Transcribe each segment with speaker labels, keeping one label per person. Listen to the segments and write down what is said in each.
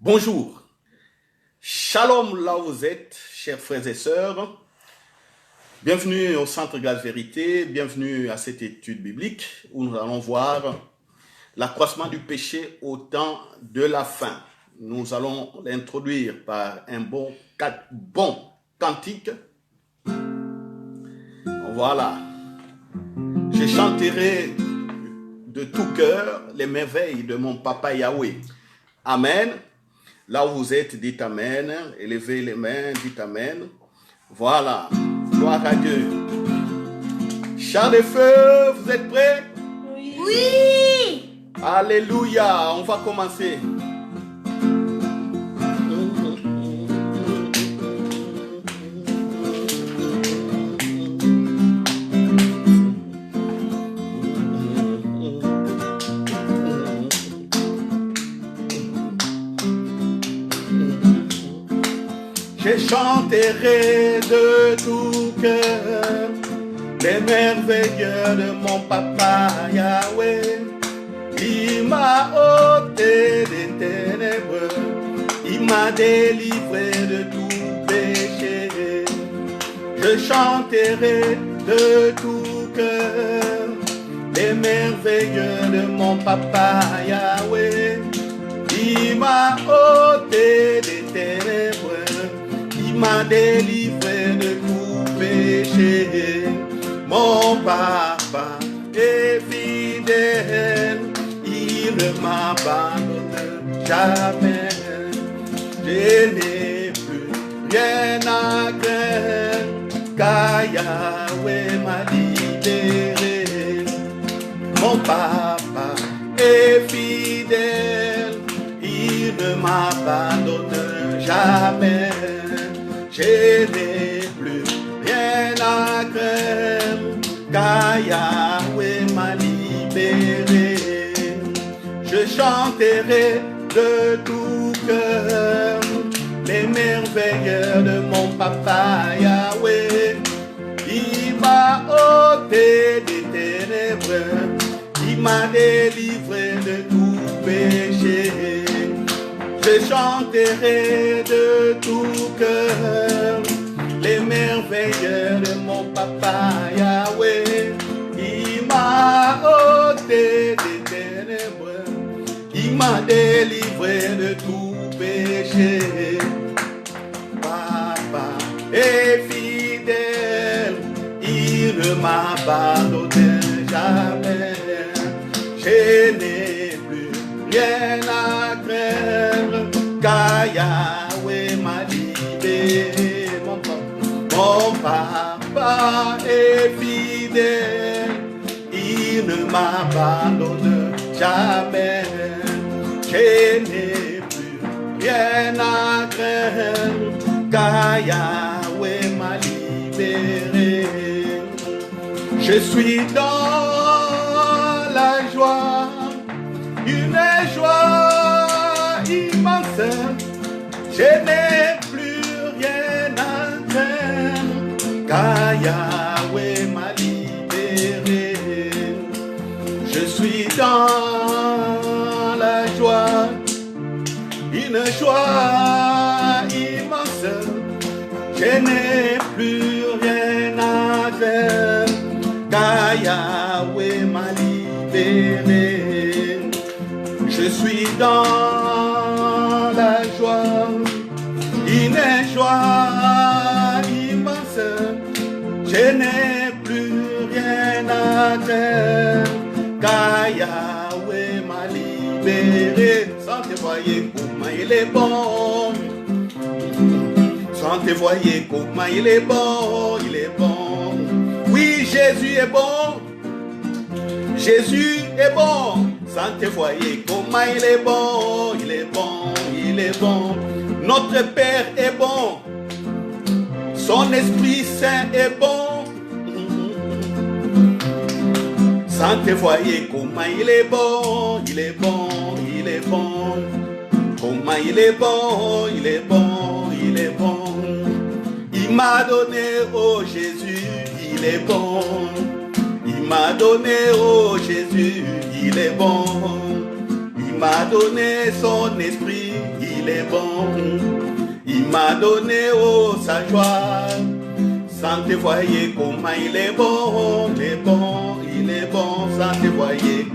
Speaker 1: Bonjour, shalom là où vous êtes, chers frères et sœurs. Bienvenue au Centre Grâce Vérité, bienvenue à cette étude biblique où nous allons voir l'accroissement du péché au temps de la fin. Nous allons l'introduire par un bon cantique. Voilà. Je chanterai de tout cœur les merveilles de mon papa Yahweh. Amen. Là où vous êtes, dites Amen. Élevez les mains, dites Amen. Voilà. Gloire à Dieu. Chant de feu, vous êtes prêts?
Speaker 2: Oui.
Speaker 1: Alléluia. On va commencer. Je chanterai de tout cœur les merveilles de mon papa Yahweh. Il m'a ôté des ténèbres, il m'a délivré de tout péché. Je chanterai de tout cœur les merveilles de mon papa Yahweh. Il m'a ôté des ténèbres, il m'a délivré de tout péché. Mon papa est fidèle, il ne m'abandonne jamais. Je n'ai plus rien à craindre, car Yahweh m'a libéré. Mon papa est fidèle, il ne m'abandonne jamais. Je n'ai plus rien à craindre, car Yahweh m'a libéré. Je chanterai de tout cœur les merveilles de mon papa Yahweh. Il m'a ôté des ténèbres, il m'a délivré de tout péché. Je chanterai de tout cœur les merveilles de mon papa Yahweh. Il m'a ôté des ténèbres, il m'a délivré de tout péché. Papa est fidèle, il ne m'abandonne jamais. Je n'ai plus rien à craindre, car Yahweh m'a libéré. Mon papa est fidèle, il ne m'abandonne jamais. Je n'ai plus rien à craindre, car Yahweh m'a libéré. Je suis dans la joie, une joie immense. Je n'ai plus rien à craindre, car Yahweh m'a libéré. Je suis dans la joie, une joie immense. Je n'ai plus rien à craindre, car Yahweh m'a libéré. Je suis dans la joie, une joie immense. Je n'ai plus rien à craindre, car Yahweh m'a libéré. Sans te voyer comment il est bon, sans te voyer comment il est bon, il est bon. Oui, Jésus est bon, Jésus est bon. Sans te voyer comment il est bon, il est bon, il est bon. Notre Père est bon, son Esprit Saint est bon. Sans te voyer comment il est bon, il est bon, il est bon. Comment il est bon, il est bon, il est bon. Il m'a donné, oh Jésus, il est bon. Il m'a donné, oh Jésus, il est bon. Il m'a donné son esprit, il est bon. Il m'a donné sa joie. Sans te voyer comment il est bon, il est bon, il est bon, sans te voyer.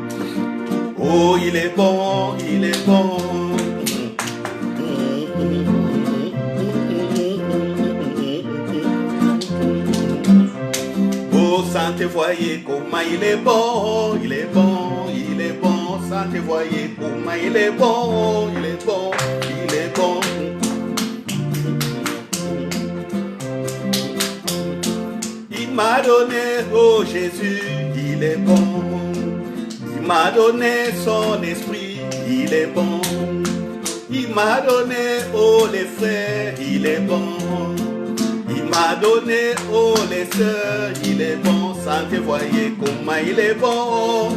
Speaker 1: Oh, il est bon, il est bon. Oh, sans te voyer comment il est bon, il est bon, il est bon, sans te voyer comment il est bon, il est bon, il est bon. Il m'a donné, oh Jésus, il est bon. Il m'a donné son esprit, il est bon. Il m'a donné, oh les frères, il est bon. Il m'a donné, oh les sœurs, il est bon. Sans te voyer comment il est bon.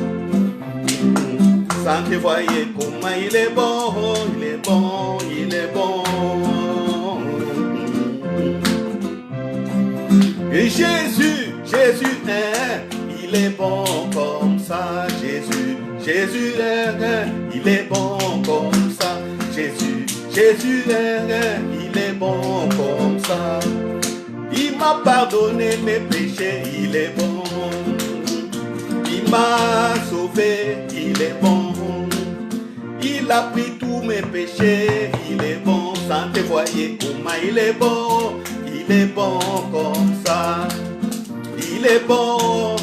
Speaker 1: Sans te voyer comment il est bon, il est bon, il est bon. Et Jésus, Jésus est, il est bon comme ça. Jésus, Jésus est, il est bon comme ça. Jésus, Jésus est, il est bon comme ça. Il m'a pardonné mes péchés, il est bon. Il m'a sauvé, il est bon. Il a pris tous mes péchés, il est bon. Sans te voyer comment il est bon. Il est bon comme ça. Il est bon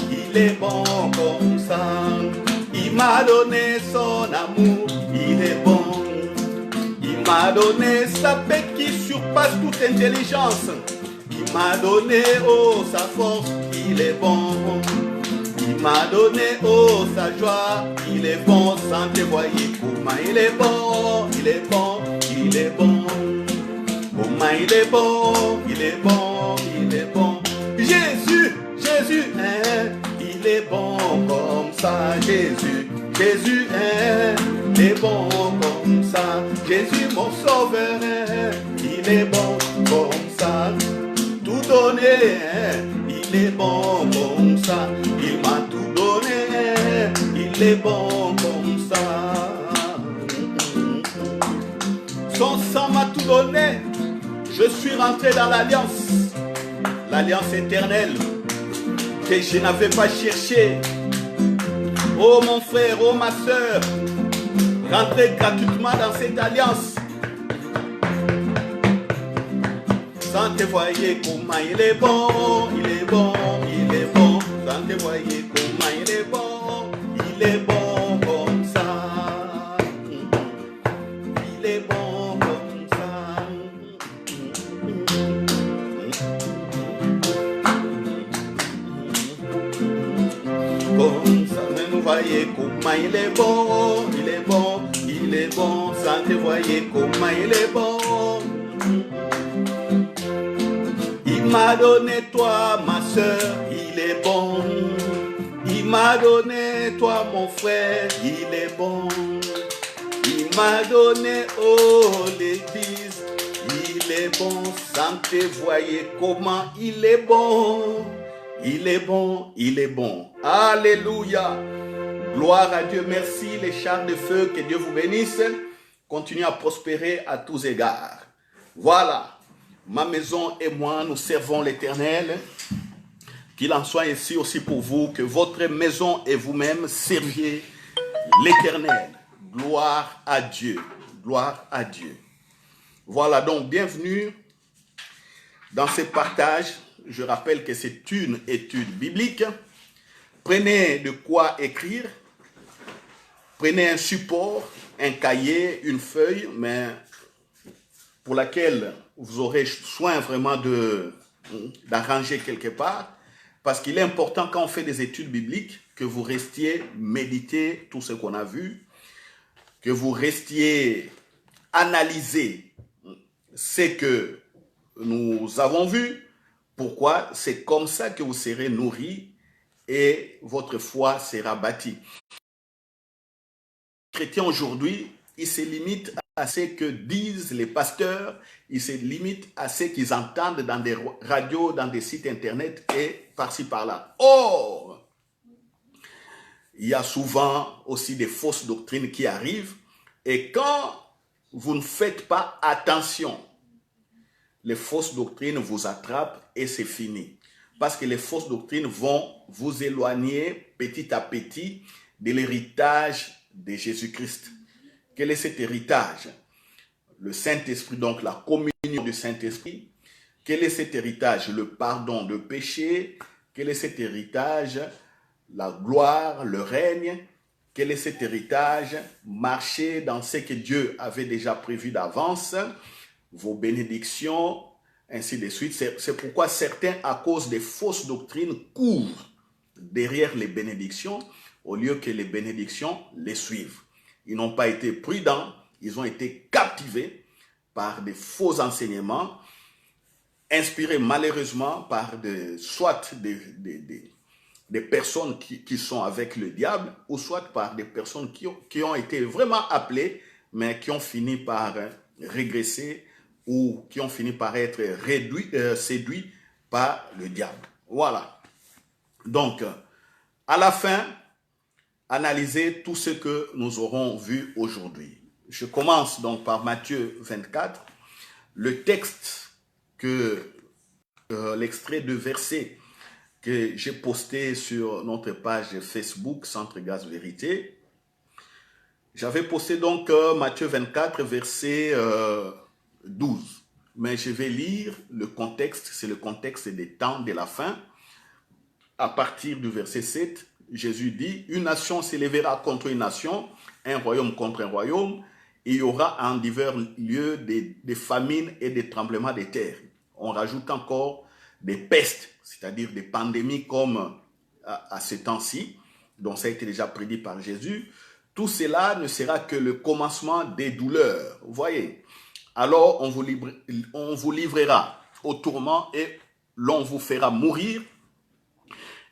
Speaker 1: comme ça. Il m'a donné son amour, il est bon. Il m'a donné sa paix qui surpasse toute intelligence. Il m'a donné, oh, sa force, il est bon. Il m'a donné, oh, sa joie, il est bon. Sans te voyer comment il est bon, il est bon, il est bon. Comment il est bon, il est bon, il est bon. Jésus, Jésus est, il est bon comme ça. Jésus, Jésus est, il est bon comme ça. Jésus mon sauveur est, il est bon comme ça. Tout donné, il est bon comme ça. Il m'a tout donné, il est bon comme ça. Son sang m'a tout donné. Je suis rentré dans l'alliance éternelle que je n'avais pas cherchée. Oh mon frère, oh ma soeur, rentrez gratuitement dans cette alliance. Sans te voyer comment il est bon, il est bon, il est bon. Sans te voyer comment il est bon, il est bon comme ça. Il est bon comme ça. Comme ça, mais nous voyez comment il est bon, il est bon, il est bon. Sans te voyer comment il est bon. Il m'a donné toi, ma soeur, il est bon. Il m'a donné toi, mon frère, il est bon. Il m'a donné, oh, l'église, il est bon. Sans te voyer comment il est bon. Il est bon, il est bon. Alléluia. Gloire à Dieu. Merci les chars de feu. Que Dieu vous bénisse. Continuez à prospérer à tous égards. Voilà. Ma maison et moi, nous servons l'Éternel. Qu'il en soit ainsi aussi pour vous, que votre maison et vous-même serviez l'Éternel. Gloire à Dieu. Gloire à Dieu. Voilà, donc bienvenue dans ce partage. Je rappelle que c'est une étude biblique. Prenez de quoi écrire. Prenez un support, un cahier, une feuille, mais pour laquelle vous aurez soin vraiment d'arranger quelque part. Parce qu'il est important quand on fait des études bibliques que vous restiez méditer tout ce qu'on a vu, que vous restiez analyser ce que nous avons vu. Pourquoi? C'est comme ça que vous serez nourris et votre foi sera bâtie. Les chrétiens aujourd'hui, ils se limitent à ce que disent les pasteurs, ils se limitent à ce qu'ils entendent dans des radios, dans des sites internet et par-ci par-là. Or, il y a souvent aussi des fausses doctrines qui arrivent Et quand vous ne faites pas attention, les fausses doctrines vous attrapent et c'est fini. Parce que les fausses doctrines vont vous éloigner petit à petit de l'héritage de Jésus-Christ. Quel est cet héritage? Le Saint-Esprit, donc la communion du Saint-Esprit. Quel est cet héritage? Le pardon de péché. Quel est cet héritage? La gloire, le règne. Quel est cet héritage? Marcher dans ce que Dieu avait déjà prévu d'avance, vos bénédictions, ainsi de suite. C'est pourquoi certains, à cause des fausses doctrines, courent derrière les bénédictions au lieu que les bénédictions les suivent. Ils n'ont pas été prudents, ils ont été captivés par des faux enseignements, inspirés malheureusement par soit des personnes qui sont avec le diable, ou soit par des personnes qui ont été vraiment appelées, mais qui ont fini par régresser ou qui ont fini par être séduits par le diable. Voilà. Donc, à la fin, analysez tout ce que nous aurons vu aujourd'hui. Je commence donc par Matthieu 24. Le texte l'extrait de verset que j'ai posté sur notre page Facebook Centre Grâce Vérité. J'avais posté donc Matthieu 24, verset 12. Mais je vais lire le contexte, c'est le contexte des temps de la fin. À partir du verset 7, Jésus dit, une nation s'élèvera contre une nation, un royaume contre un royaume, et il y aura en divers lieux des famines et des tremblements de terre. On rajoute encore des pestes, c'est-à-dire des pandémies comme à ce temps-ci, dont ça a été déjà prédit par Jésus. Tout cela ne sera que le commencement des douleurs. Vous voyez, alors on vous livrera au tourment et l'on vous fera mourir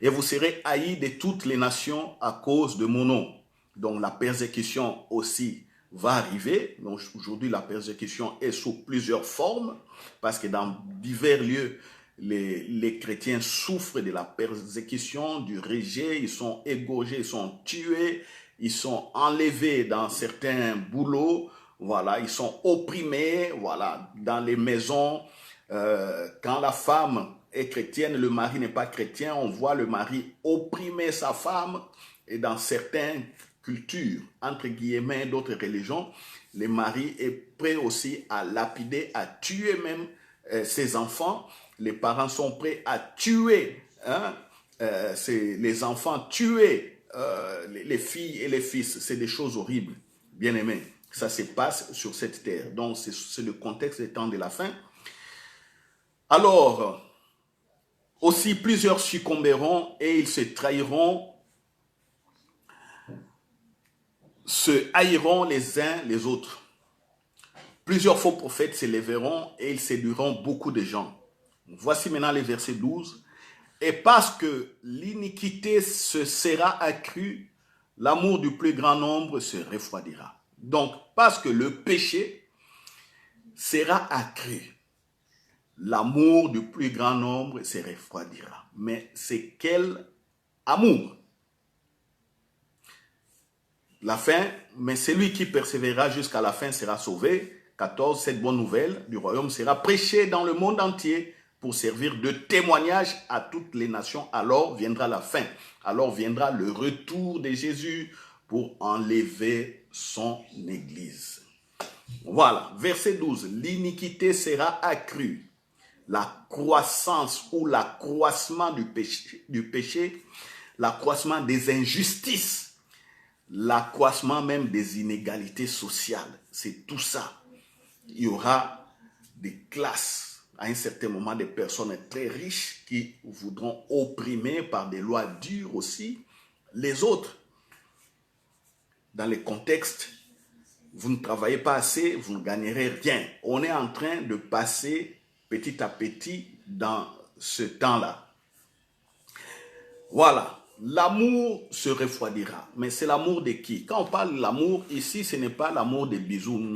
Speaker 1: et vous serez haïs de toutes les nations à cause de mon nom. Donc la persécution aussi va arriver. Donc aujourd'hui la persécution est sous plusieurs formes parce que dans divers lieux, les chrétiens souffrent de la persécution, du rejet, ils sont égorgés, ils sont tués, ils sont enlevés dans certains boulots, voilà, ils sont opprimés, voilà, dans les maisons. Quand la femme est chrétienne, le mari n'est pas chrétien, on voit le mari opprimer sa femme. Et dans certaines cultures, entre guillemets, d'autres religions, le mari est prêt aussi à lapider, à tuer même ses enfants. Les parents sont prêts à tuer les enfants, tuer les filles et les fils. C'est des choses horribles, bien aimés. Ça se passe sur cette terre. Donc, c'est le contexte des temps de la fin. Alors, aussi plusieurs succomberont et ils se trahiront, se haïront les uns les autres. Plusieurs faux prophètes s'élèveront et ils séduiront beaucoup de gens. Voici maintenant les versets 12. Et parce que l'iniquité se sera accrue, l'amour du plus grand nombre se refroidira. Donc, parce que le péché sera accru, l'amour du plus grand nombre se refroidira. Mais c'est quel amour? La fin, mais celui qui persévérera jusqu'à la fin sera sauvé. 14, cette bonne nouvelle du royaume sera prêchée dans le monde entier pour servir de témoignage à toutes les nations. Alors viendra la fin. Alors viendra le retour de Jésus pour enlever son église. Voilà, verset 12. L'iniquité sera accrue. La croissance ou l'accroissement du péché, l'accroissement des injustices, l'accroissement même des inégalités sociales. C'est tout ça. Il y aura des classes, à un certain moment, des personnes très riches qui voudront opprimer par des lois dures aussi les autres. Dans les contextes, vous ne travaillez pas assez, vous ne gagnerez rien. On est en train de passer petit à petit dans ce temps-là. Voilà, l'amour se refroidira. Mais c'est l'amour de qui? Quand on parle de l'amour, ici, ce n'est pas l'amour des bisous,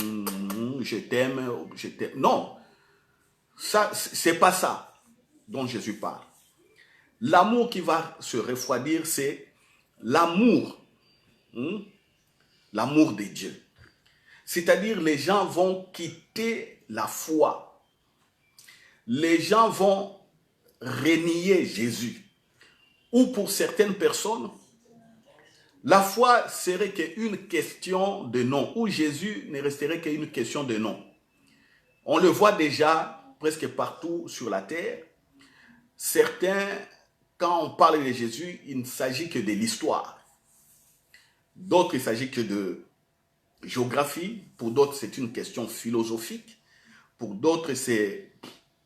Speaker 1: je t'aime, je t'aime. Non, ça, c'est pas ça dont Jésus parle. L'amour qui va se refroidir, c'est l'amour, l'amour de Dieu. C'est-à-dire les gens vont quitter la foi. Les gens vont renier Jésus. Ou pour certaines personnes, la foi serait qu'une question de nom, ou Jésus ne resterait qu'une question de nom. On le voit déjà presque partout sur la terre. Certains, quand on parle de Jésus, il ne s'agit que de l'histoire. D'autres, il ne s'agit que de géographie. Pour d'autres, c'est une question philosophique. Pour d'autres, c'est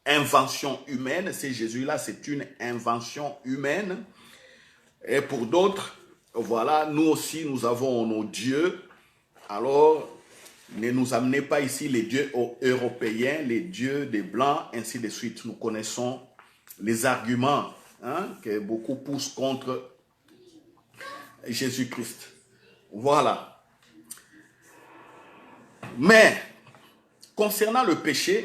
Speaker 1: invention humaine. C'est Jésus-là, c'est une invention humaine. Et pour d'autres, voilà, nous aussi, nous avons nos dieux. Alors, ne nous amenez pas ici les dieux européens, les dieux des Blancs, ainsi de suite. Nous connaissons les arguments que beaucoup poussent contre Jésus-Christ. Voilà. Mais, concernant le péché,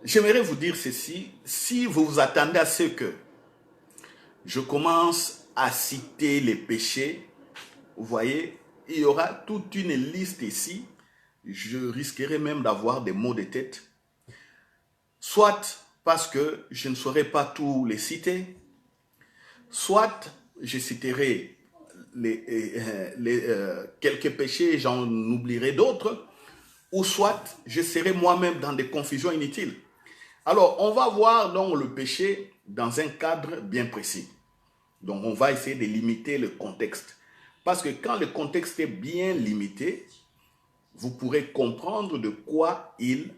Speaker 1: j'aimerais vous dire ceci. Si vous vous attendez à ce que je commence à citer les péchés, vous voyez, il y aura toute une liste ici. Je risquerai même d'avoir des maux de tête. Soit parce que je ne saurais pas tous les citer, soit je citerai quelques péchés et j'en oublierai d'autres, ou soit je serai moi-même dans des confusions inutiles. Alors, on va voir donc le péché dans un cadre bien précis. Donc, on va essayer de limiter le contexte. Parce que quand le contexte est bien limité, vous pourrez comprendre de quoi il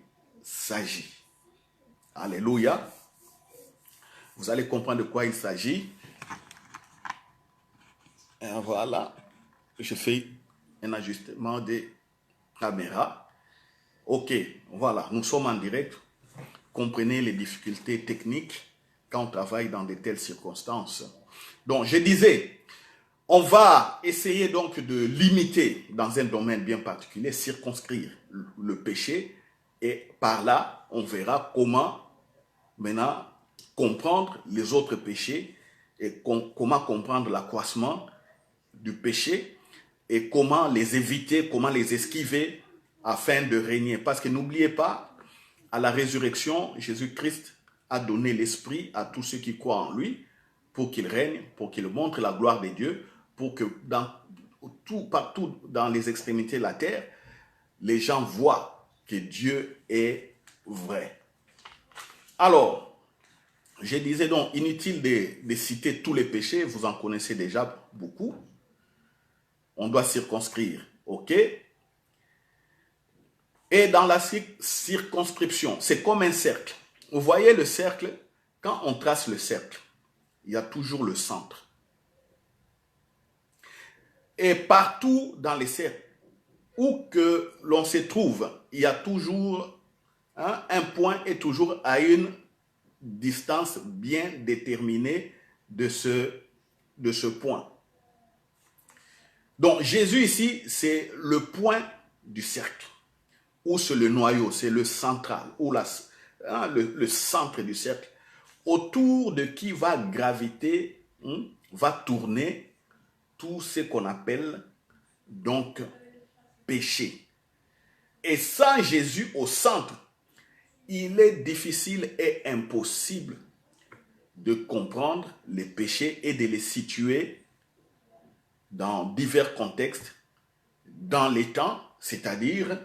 Speaker 1: s'agit. Alléluia. Vous allez comprendre de quoi il s'agit. Et voilà. Je fais un ajustement des caméras. Ok, voilà. Nous sommes en direct. Comprenez les difficultés techniques quand on travaille dans de telles circonstances. Donc, je disais, on va essayer donc de limiter dans un domaine bien particulier, circonscrire le péché. Et par là, on verra comment maintenant comprendre les autres péchés et comment comprendre l'accroissement du péché et comment les éviter, comment les esquiver afin de régner. Parce que n'oubliez pas, à la résurrection, Jésus-Christ a donné l'esprit à tous ceux qui croient en lui pour qu'il règne, pour qu'il montre la gloire de Dieu, pour que partout dans les extrémités de la terre, les gens voient que Dieu est vrai. Alors, je disais donc, inutile de citer tous les péchés, vous en connaissez déjà beaucoup. On doit circonscrire, ok? Et dans la circonscription, c'est comme un cercle. Vous voyez le cercle, quand on trace le cercle, il y a toujours le centre. Et partout dans les cercles, où que l'on se trouve, il y a toujours un point est toujours à une distance bien déterminée de ce point. Donc Jésus ici, c'est le point du cercle, ou c'est le noyau, c'est le central, ou le centre du cercle, autour de qui va graviter, va tourner tout ce qu'on appelle donc péché. Et sans Jésus au centre, il est difficile et impossible de comprendre les péchés et de les situer dans divers contextes, dans les temps, c'est-à-dire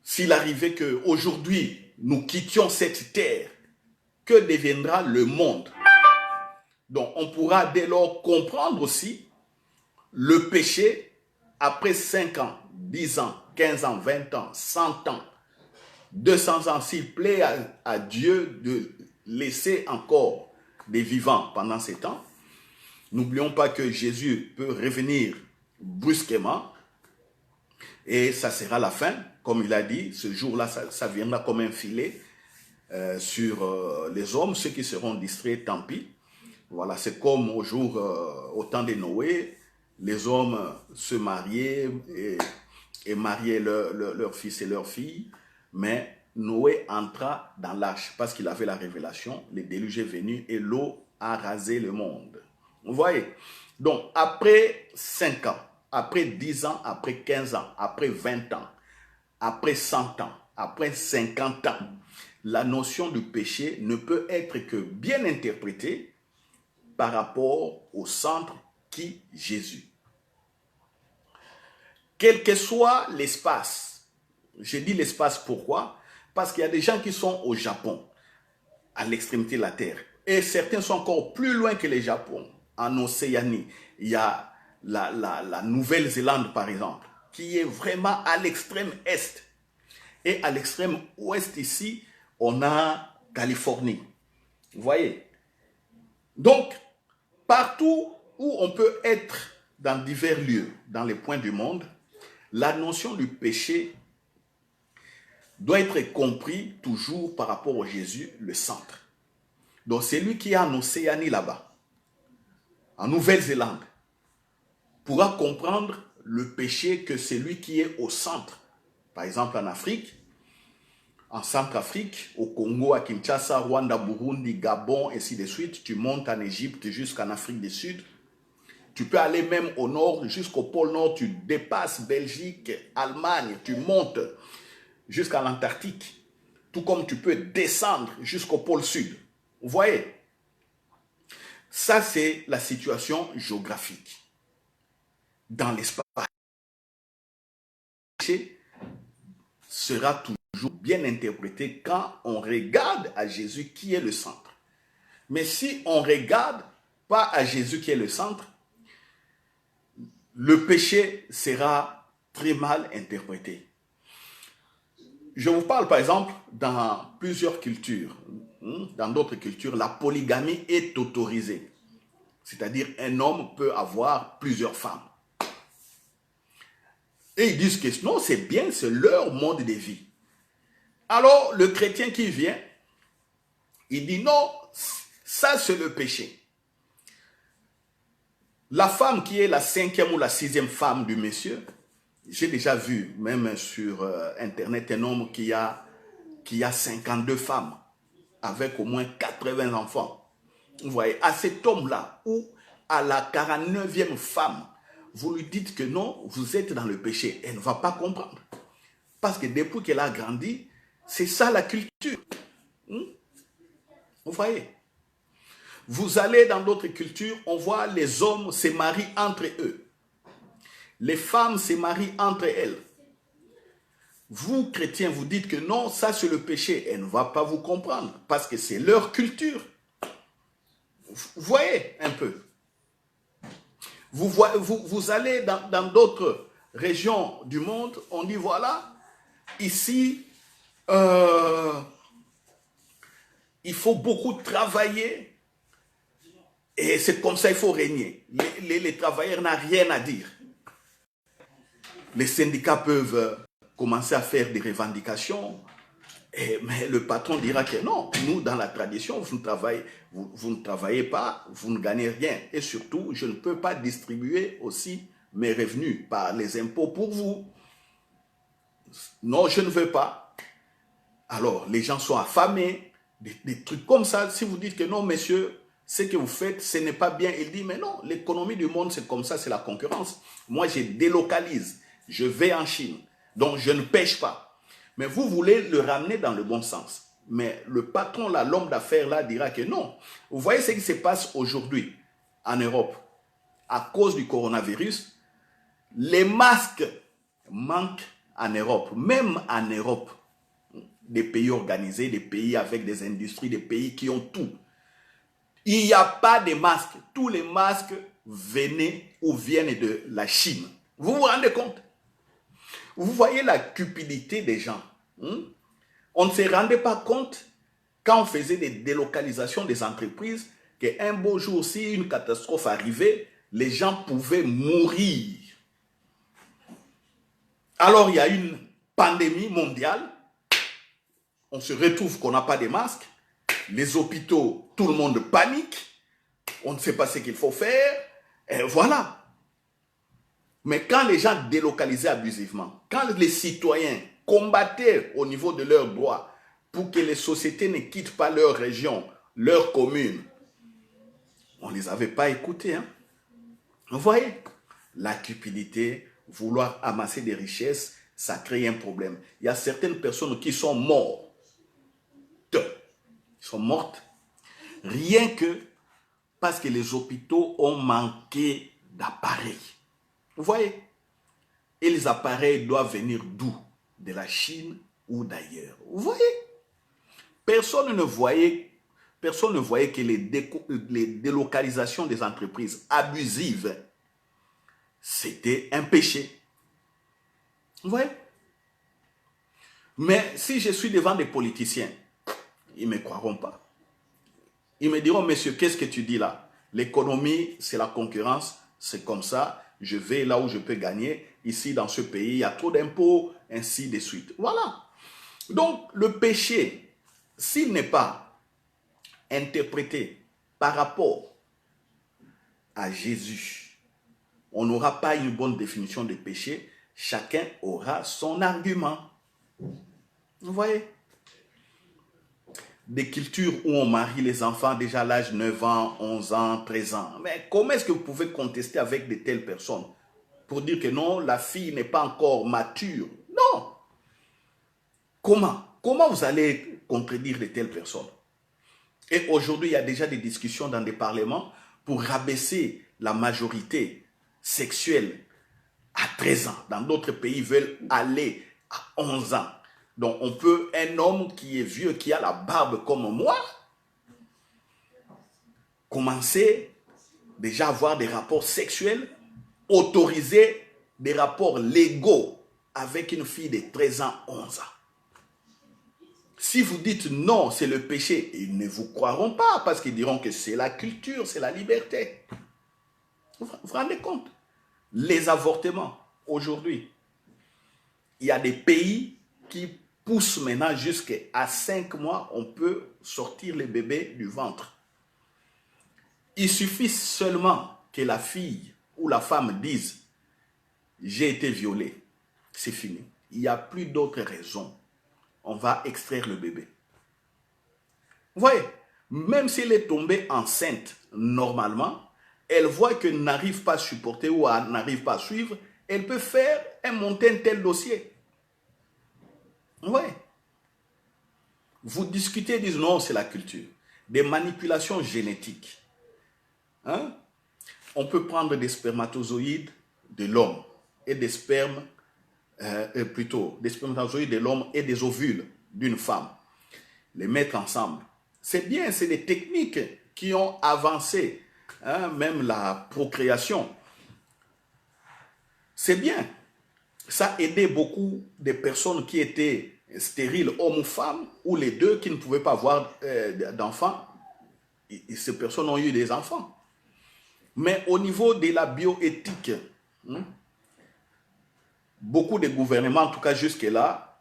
Speaker 1: s'il arrivait qu'aujourd'hui nous quittions cette terre, que deviendra le monde? Donc on pourra dès lors comprendre aussi le péché après 5 ans, 10 ans, 15 ans, 20 ans, 100 ans, 200 ans, s'il plaît à Dieu de laisser encore des vivants pendant ces temps. N'oublions pas que Jésus peut revenir brusquement et ça sera la fin. Comme il a dit, ce jour-là, ça viendra comme un filet sur les hommes. Ceux qui seront distraits, tant pis. Voilà, c'est comme au temps de Noé, les hommes se mariaient et mariaient leurs fils et leurs filles. Mais Noé entra dans l'arche parce qu'il avait la révélation. Le déluge est venu et l'eau a rasé le monde. Vous voyez? Donc, après 5 ans, après 10 ans, après 15 ans, après 20 ans, après 100 ans, après 50 ans, la notion du péché ne peut être que bien interprétée par rapport au centre qui est Jésus. Quel que soit l'espace, je dis l'espace pourquoi? Parce qu'il y a des gens qui sont au Japon, à l'extrémité de la Terre, et certains sont encore plus loin que le Japon, en Océanie. Il y a la Nouvelle-Zélande, par exemple, qui est vraiment à l'extrême est. Et à l'extrême ouest ici, on a Californie. Vous voyez? Donc, partout où on peut être dans divers lieux, dans les points du monde, la notion du péché doit être comprise toujours par rapport à Jésus, le centre. Donc, c'est lui qui est en Océanie là-bas, en Nouvelle-Zélande, pourra comprendre le péché que c'est lui qui est au centre. Par exemple, en Afrique, en Centrafrique, au Congo, à Kinshasa, Rwanda, Burundi, Gabon, et ainsi de suite. Tu montes en Égypte jusqu'en Afrique du Sud. Tu peux aller même au nord, jusqu'au pôle Nord. Tu dépasses Belgique, Allemagne. Tu montes jusqu'à l'Antarctique. Tout comme tu peux descendre jusqu'au pôle Sud. Vous voyez? Ça, c'est la situation géographique. Dans l'espace, le péché sera toujours bien interprété quand on regarde à Jésus qui est le centre. Mais si on ne regarde pas à Jésus qui est le centre, le péché sera très mal interprété. Je vous parle par exemple dans plusieurs cultures, dans d'autres cultures, la polygamie est autorisée. C'est-à-dire un homme peut avoir plusieurs femmes. Et ils disent que non, c'est bien, c'est leur mode de vie. Alors le chrétien qui vient, il dit non, ça c'est le péché. La femme qui est la 5e ou la 6e femme du monsieur, j'ai déjà vu, même sur Internet, un homme qui a 52 femmes, avec au moins 80 enfants. Vous voyez, à cet homme-là, ou à la 49e femme, vous lui dites que non, vous êtes dans le péché. Elle ne va pas comprendre. Parce que depuis qu'elle a grandi, c'est ça la culture. Vous voyez? Vous allez dans d'autres cultures, on voit les hommes se marient entre eux. Les femmes se marient entre elles. Vous, chrétiens, vous dites que non, ça c'est le péché. Elle ne va pas vous comprendre parce que c'est leur culture. Vous voyez un peu. Vous allez dans d'autres régions du monde, on dit voilà, ici, il faut beaucoup travailler et c'est comme ça il faut régner. Les travailleurs n'ont rien à dire. Les syndicats peuvent commencer à faire des revendications, mais le patron dira que non, nous dans la tradition, vous ne travaillez pas, vous ne gagnez rien. Et surtout, je ne peux pas distribuer aussi mes revenus par les impôts pour vous. Non, je ne veux pas. Alors, les gens sont affamés, des trucs comme ça. Si vous dites que non, messieurs, ce que vous faites, ce n'est pas bien, il dit, mais non, l'économie du monde, c'est comme ça, c'est la concurrence. Moi, je délocalise, je vais en Chine, donc je ne pêche pas. Mais vous voulez le ramener dans le bon sens. Mais le patron, là, l'homme d'affaires, là, dira que non. Vous voyez ce qui se passe aujourd'hui en Europe. À cause du coronavirus, les masques manquent en Europe. Même en Europe, des pays organisés, des pays avec des industries, des pays qui ont tout. Il n'y a pas de masques. Tous les masques venaient ou viennent de la Chine. Vous vous rendez compte? Vous voyez la cupidité des gens. On ne se rendait pas compte quand on faisait des délocalisations des entreprises qu'un beau jour, si une catastrophe arrivait, les gens pouvaient mourir. Alors il y a une pandémie mondiale. On se retrouve qu'on n'a pas de masques. Les hôpitaux, tout le monde panique. On ne sait pas ce qu'il faut faire. Et voilà. Mais quand les gens délocalisaient abusivement, quand les citoyens combattaient au niveau de leurs droits pour que les sociétés ne quittent pas leur région, leur commune, on ne les avait pas écoutés. Vous voyez? la cupidité, vouloir amasser des richesses, ça crée un problème. Il y a certaines personnes qui sont mortes. Ils sont mortes rien que parce que les hôpitaux ont manqué d'appareils. Vous voyez? Et les appareils doivent venir d'où? De la Chine ou d'ailleurs. Vous voyez? Personne ne voyait que les délocalisations des entreprises abusives, c'était un péché. Vous voyez? Mais si je suis devant des politiciens, ils ne me croiront pas. Ils me diront, monsieur, qu'est-ce que tu dis là? L'économie, c'est la concurrence, c'est comme ça. Je vais là où je peux gagner. Ici, dans ce pays, il y a trop d'impôts, ainsi de suite. Voilà. Donc, le péché, s'il n'est pas interprété par rapport à Jésus, on n'aura pas une bonne définition de péché. Chacun aura son argument. Vous voyez? Des cultures où on marie les enfants déjà à l'âge de 9 ans, 11 ans, 13 ans. Mais comment est-ce que vous pouvez contester avec de telles personnes pour dire que non, la fille n'est pas encore mature? Non. Comment? Comment vous allez contredire de telles personnes? Et aujourd'hui, il y a déjà des discussions dans des parlements pour rabaisser la majorité sexuelle à 13 ans. Dans d'autres pays, ils veulent aller à 11 ans. Donc, on peut, un homme qui est vieux, qui a la barbe comme moi, commencer déjà à avoir des rapports sexuels, autoriser des rapports légaux avec une fille de 13 ans, 11 ans. Si vous dites non, c'est le péché, ils ne vous croiront pas parce qu'ils diront que c'est la culture, c'est la liberté. Vous vous rendez compte? Les avortements, aujourd'hui, il y a des pays qui poussent maintenant jusqu'à 5 mois, on peut sortir les bébés du ventre. Il suffit seulement que la fille ou la femme dise « j'ai été violée », c'est fini. Il n'y a plus d'autres raisons. On va extraire le bébé. Vous voyez, même si elle est tombée enceinte normalement, elle voit qu'elle n'arrive pas à supporter ou n'arrive pas à suivre, elle peut faire monter un tel dossier. Vous voyez, vous discutez, disent non, c'est la culture. Des manipulations génétiques. Hein? On peut prendre des spermatozoïdes de l'homme et des spermes, des spermatozoïdes de l'homme et des ovules d'une femme. Les mettre ensemble. C'est bien, c'est des techniques qui ont avancé, hein, même la procréation. C'est bien. Ça a aidé beaucoup de personnes qui étaient stériles, hommes ou femmes, ou les deux qui ne pouvaient pas avoir d'enfants. Ces personnes ont eu des enfants. Mais au niveau de la bioéthique, beaucoup de gouvernements, en tout cas jusque-là,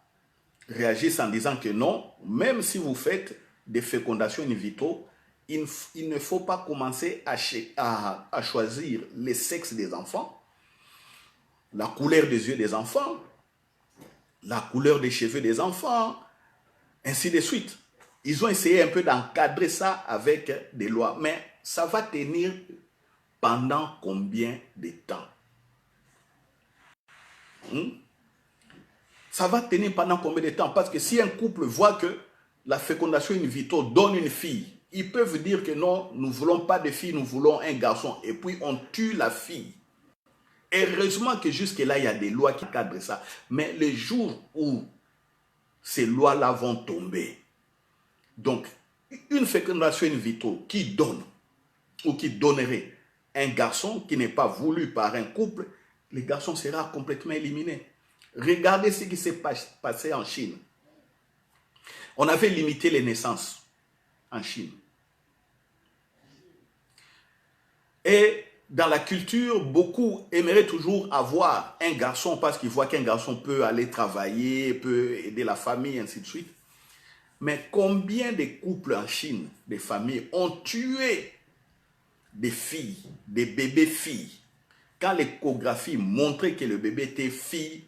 Speaker 1: réagissent en disant que non, même si vous faites des fécondations in vitro, il ne faut pas commencer à choisir les sexes des enfants, la couleur des yeux des enfants, la couleur des cheveux des enfants, ainsi de suite. Ils ont essayé un peu d'encadrer ça avec des lois, mais ça va tenir pendant combien de temps? Ça va tenir pendant combien de temps? Parce que si un couple voit que la fécondation in vitro donne une fille, ils peuvent dire que non, nous ne voulons pas de fille, nous voulons un garçon. Et puis on tue la fille. Heureusement que jusque-là, il y a des lois qui cadrent ça. Mais le jour où ces lois-là vont tomber, donc une fécondation in vitro qui donne ou qui donnerait un garçon qui n'est pas voulu par un couple, le garçon sera complètement éliminé. Regardez ce qui s'est passé en Chine. On avait limité les naissances en Chine. Et dans la culture, beaucoup aimeraient toujours avoir un garçon parce qu'ils voient qu'un garçon peut aller travailler, peut aider la famille, ainsi de suite. Mais combien de couples en Chine, des familles, ont tué des filles, des bébés filles? Quand l'échographie montrait que le bébé était fille,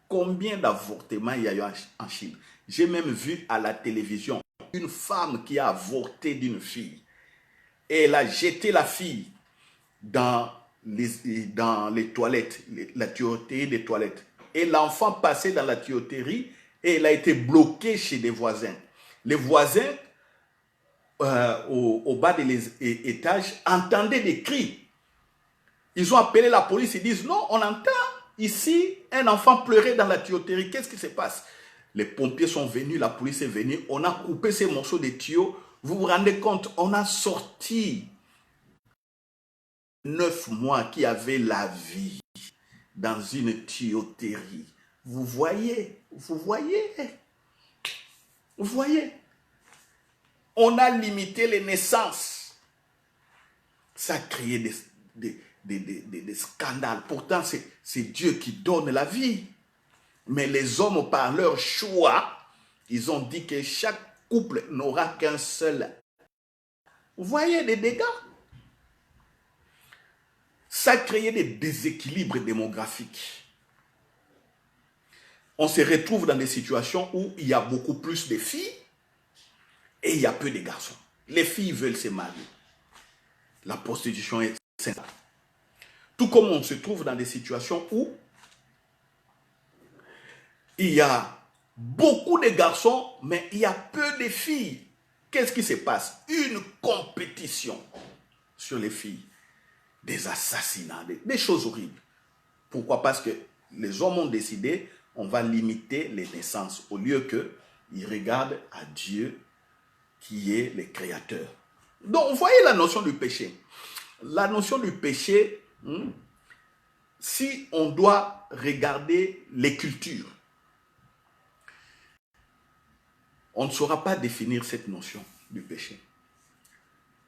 Speaker 1: combien d'avortements il y a eu en Chine? J'ai même vu à la télévision une femme qui a avorté d'une fille. Et elle a jeté la fille dans dans les toilettes, la tuyauterie des toilettes. Et l'enfant passait dans la tuyauterie et il a été bloqué chez des voisins. Les voisins, au bas des étages, entendaient des cris. Ils ont appelé la police, ils disent, non, on entend ici un enfant pleurer dans la tuyauterie. Qu'est-ce qui se passe? Les pompiers sont venus, la police est venue, on a coupé ces morceaux de tuyaux. Vous vous rendez compte, on a sorti 9 mois qui avait la vie dans une tuyauterie. Vous voyez, vous voyez, vous voyez. On a limité les naissances. Ça a créé des scandales. Pourtant, c'est Dieu qui donne la vie. Mais les hommes, par leur choix, ils ont dit que chaque couple n'aura qu'un seul. Vous voyez des dégâts? Ça a créé des déséquilibres démographiques. On se retrouve dans des situations où il y a beaucoup plus de filles et il y a peu de garçons. Les filles veulent se marier. La prostitution est simple. Tout comme on se trouve dans des situations où il y a beaucoup de garçons, mais il y a peu de filles. Qu'est-ce qui se passe? Une compétition sur les filles. Des assassinats, des choses horribles. Pourquoi? Parce que les hommes ont décidé, on va limiter les naissances au lieu qu'ils regardent à Dieu qui est le créateur. Donc, vous voyez la notion du péché. La notion du péché, si on doit regarder les cultures, on ne saura pas définir cette notion du péché.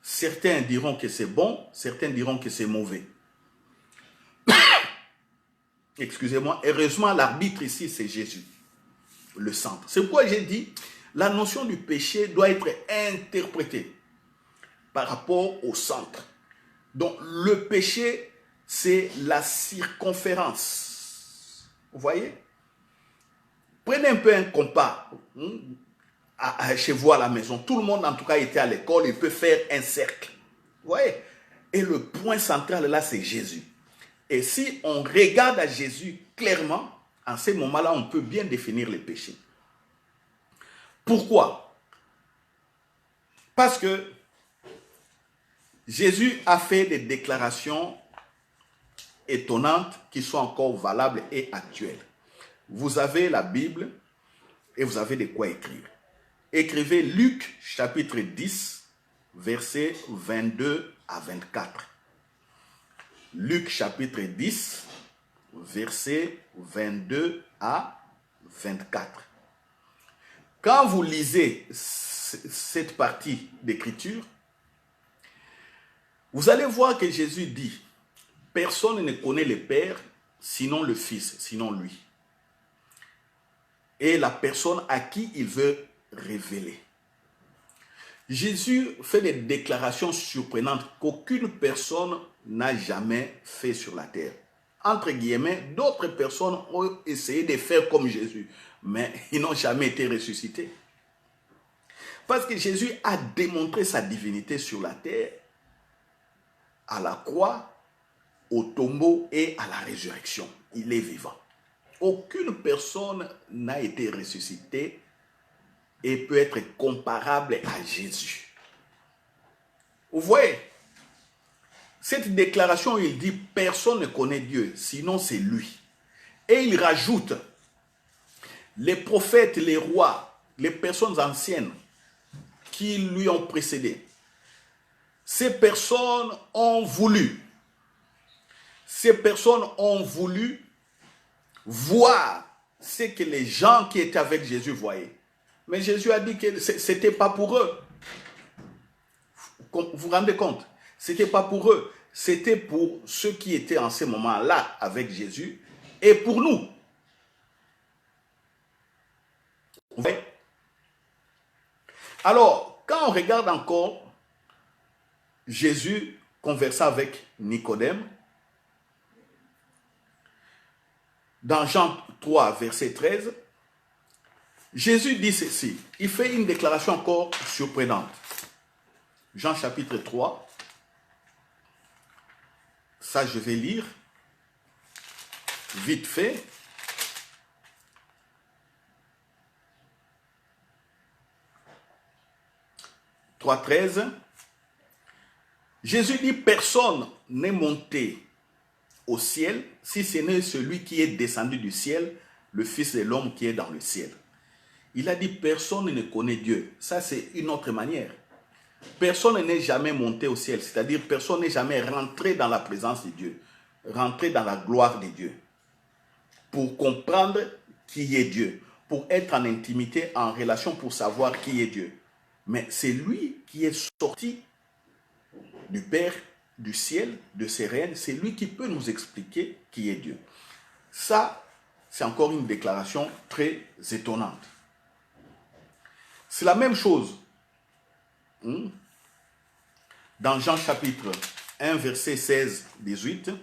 Speaker 1: Certains diront que c'est bon, certains diront que c'est mauvais. Excusez-moi, heureusement l'arbitre ici c'est Jésus, le centre. C'est pourquoi j'ai dit, la notion du péché doit être interprétée par rapport au centre. Donc le péché, c'est la circonférence. Vous voyez? Prenez un peu un compas chez vous à la maison. Tout le monde en tout cas était à l'école, il peut faire un cercle. Vous voyez? Et le point central là, c'est Jésus. Et si on regarde à Jésus clairement, en ce moment-là, on peut bien définir les péchés. Pourquoi? Parce que Jésus a fait des déclarations étonnantes qui sont encore valables et actuelles. Vous avez la Bible et vous avez de quoi écrire. Écrivez Luc chapitre 10, versets 22 à 24. Luc chapitre 10, versets 22 à 24. Quand vous lisez cette partie d'écriture, vous allez voir que Jésus dit, personne ne connaît le Père sinon le Fils, sinon lui. Et la personne à qui il veut révéler. Jésus fait des déclarations surprenantes qu'aucune personne n'a jamais fait sur la terre. Entre guillemets, d'autres personnes ont essayé de faire comme Jésus, mais ils n'ont jamais été ressuscités. Parce que Jésus a démontré sa divinité sur la terre, à la croix, au tombeau et à la résurrection. Il est vivant. Aucune personne n'a été ressuscitée et peut être comparable à Jésus. Vous voyez, cette déclaration, il dit, personne ne connaît Dieu, sinon c'est lui. Et il rajoute, les prophètes, les rois, les personnes anciennes qui lui ont précédé, ces personnes ont voulu voir ce que les gens qui étaient avec Jésus voyaient. Mais Jésus a dit que ce n'était pas pour eux. Vous vous rendez compte? Ce n'était pas pour eux. C'était pour ceux qui étaient en ce moment-là avec Jésus et pour nous. Vous voyez? Alors, quand on regarde encore Jésus conversant avec Nicodème, dans Jean 3, verset 13, Jésus dit ceci. Il fait une déclaration encore surprenante. Jean chapitre 3, Ça, je vais lire vite fait. « 3,13 » Jésus dit, personne n'est monté au ciel si ce n'est celui qui est descendu du ciel, le Fils de l'homme qui est dans le ciel. Il a dit, personne ne connaît Dieu. Ça, c'est une autre manière. Personne n'est jamais monté au ciel, c'est-à-dire personne n'est jamais rentré dans la présence de Dieu, rentré dans la gloire de Dieu, pour comprendre qui est Dieu, pour être en intimité, en relation, pour savoir qui est Dieu. Mais c'est lui qui est sorti du Père, du ciel, de ses rênes, c'est lui qui peut nous expliquer qui est Dieu. Ça, c'est encore une déclaration très étonnante. C'est la même chose dans Jean chapitre 1, verset 16-18,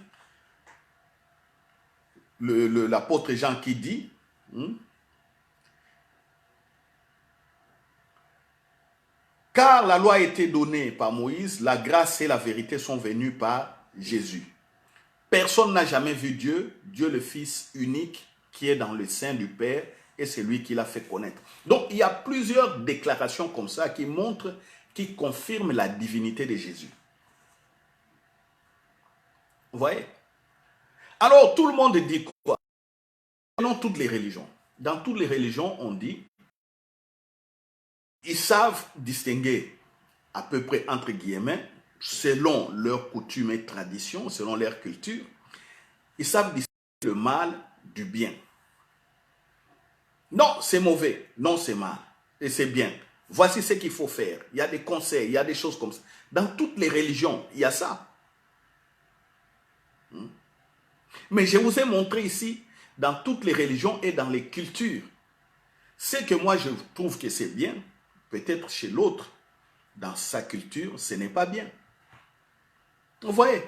Speaker 1: l'apôtre Jean qui dit, car la loi a été donnée par Moïse, la grâce et la vérité sont venues par Jésus. Personne n'a jamais vu Dieu, Dieu le Fils unique qui est dans le sein du Père, et c'est lui qui l'a fait connaître. Donc, il y a plusieurs déclarations comme ça qui montrent, qui confirment la divinité de Jésus. Vous voyez? Alors, tout le monde dit quoi? Dans toutes les religions. Dans toutes les religions, on dit, ils savent distinguer à peu près entre guillemets, selon leurs coutumes et traditions, selon leur culture, ils savent distinguer le mal du bien. Non, c'est mauvais. Non, c'est mal. Et c'est bien. Voici ce qu'il faut faire. Il y a des conseils, il y a des choses comme ça. Dans toutes les religions, il y a ça. Mais je vous ai montré ici, dans toutes les religions et dans les cultures, ce que moi je trouve que c'est bien, peut-être chez l'autre, dans sa culture, ce n'est pas bien. Vous voyez?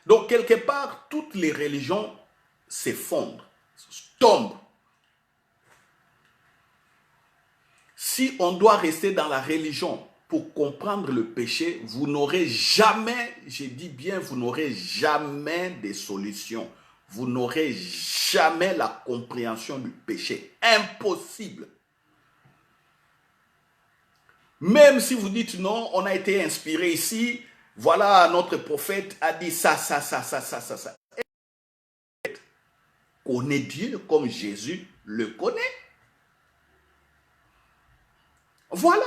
Speaker 1: Donc, quelque part, toutes les religions s'effondrent, tombent. Si on doit rester dans la religion pour comprendre le péché, vous n'aurez jamais, je dis bien, vous n'aurez jamais de solution. Vous n'aurez jamais la compréhension du péché. Impossible. Même si vous dites non, on a été inspiré ici, voilà, notre prophète a dit ça. Connaît Dieu comme Jésus le connaît. Voilà.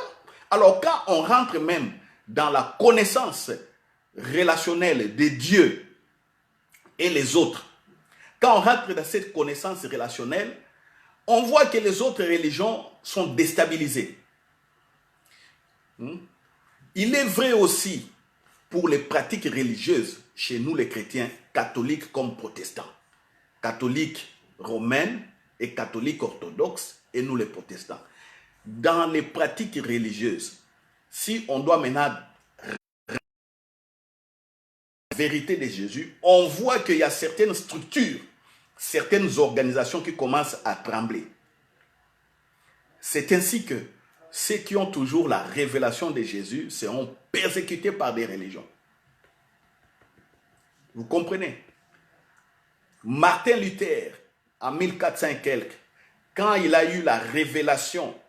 Speaker 1: Alors quand on rentre même dans la connaissance relationnelle de Dieu et les autres, quand on rentre dans cette connaissance relationnelle, on voit que les autres religions sont déstabilisées. Il est vrai aussi pour les pratiques religieuses chez nous les chrétiens, catholiques comme protestants. Catholiques romaines et catholiques orthodoxes et nous les protestants. Dans les pratiques religieuses, si on doit maintenant la vérité de Jésus, on voit qu'il y a certaines structures, certaines organisations qui commencent à trembler. C'est ainsi que ceux qui ont toujours la révélation de Jésus seront persécutés par des religions. Vous comprenez? Martin Luther, en 1400 et quelques, quand il a eu la révélation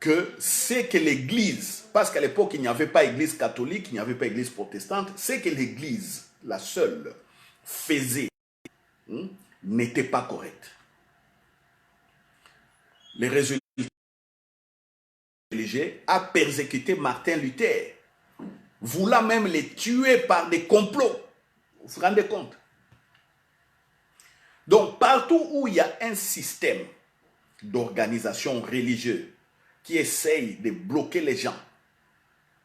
Speaker 1: que c'est que l'Église, parce qu'à l'époque il n'y avait pas Église catholique, il n'y avait pas Église protestante, c'est que l'Église, la seule, faisait, n'était pas correcte. Les résultats religieux a persécuté Martin Luther, voulant même les tuer par des complots. Vous vous rendez compte? Donc, partout où il y a un système d'organisation religieuse qui essaye de bloquer les gens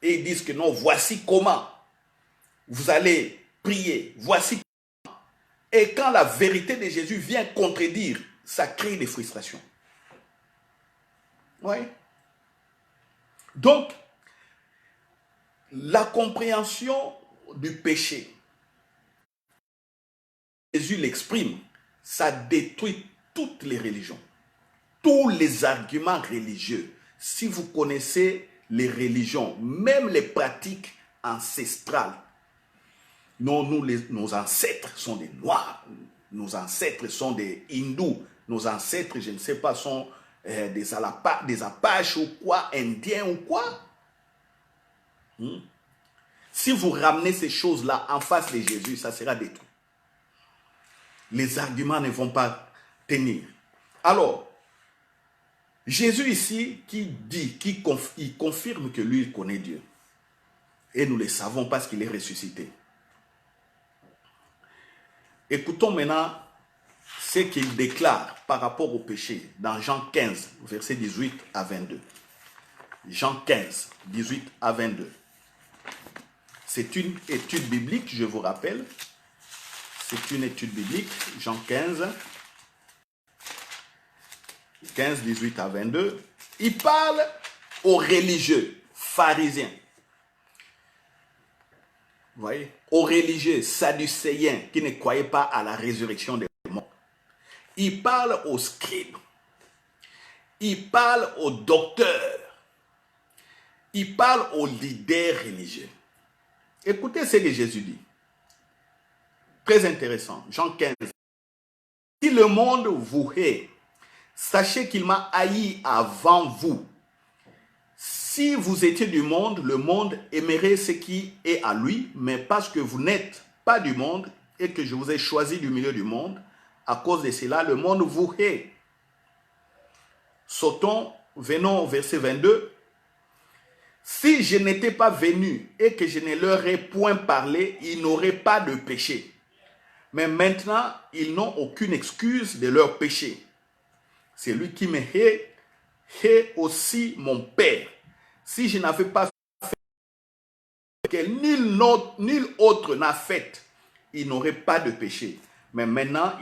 Speaker 1: et ils disent que non, voici comment vous allez prier, voici comment. Et quand la vérité de Jésus vient contredire, ça crée des frustrations. Oui. Donc, la compréhension du péché, Jésus l'exprime, ça détruit toutes les religions, tous les arguments religieux. Si vous connaissez les religions, même les pratiques ancestrales, Non, nos ancêtres sont des Noirs. Nos ancêtres sont des Hindous. Nos ancêtres, je ne sais pas, sont des Apaches ou quoi, Indiens ou quoi. Si vous ramenez ces choses-là en face de Jésus, ça sera détruit. Les arguments ne vont pas tenir. Alors, Jésus ici qui dit, il confirme que lui, il connaît Dieu. Et nous le savons parce qu'il est ressuscité. Écoutons maintenant ce qu'il déclare par rapport au péché dans Jean 15, versets 18 à 22. Jean 15, 18 à 22. C'est une étude biblique, je vous rappelle. C'est une étude biblique, Jean 15, 18 à 22. Il parle aux religieux, pharisiens. Vous voyez, aux religieux sadducéens qui ne croyaient pas à la résurrection des morts. Il parle aux scribes. Il parle aux docteurs. Il parle aux leaders religieux. Écoutez ce que Jésus dit. Très intéressant. Jean 15. Si le monde vous hait, sachez qu'il m'a haï avant vous. Si vous étiez du monde, le monde aimerait ce qui est à lui, mais parce que vous n'êtes pas du monde et que je vous ai choisi du milieu du monde, à cause de cela, le monde vous hait. Venons au verset 22. Si je n'étais pas venu et que je ne leur ai point parlé, ils n'auraient pas de péché. Mais maintenant, ils n'ont aucune excuse de leur péché. Celui qui me hait aussi mon Père. Si je n'avais pas fait que nul autre n'a fait, ils n'auraient pas de péché. Mais maintenant,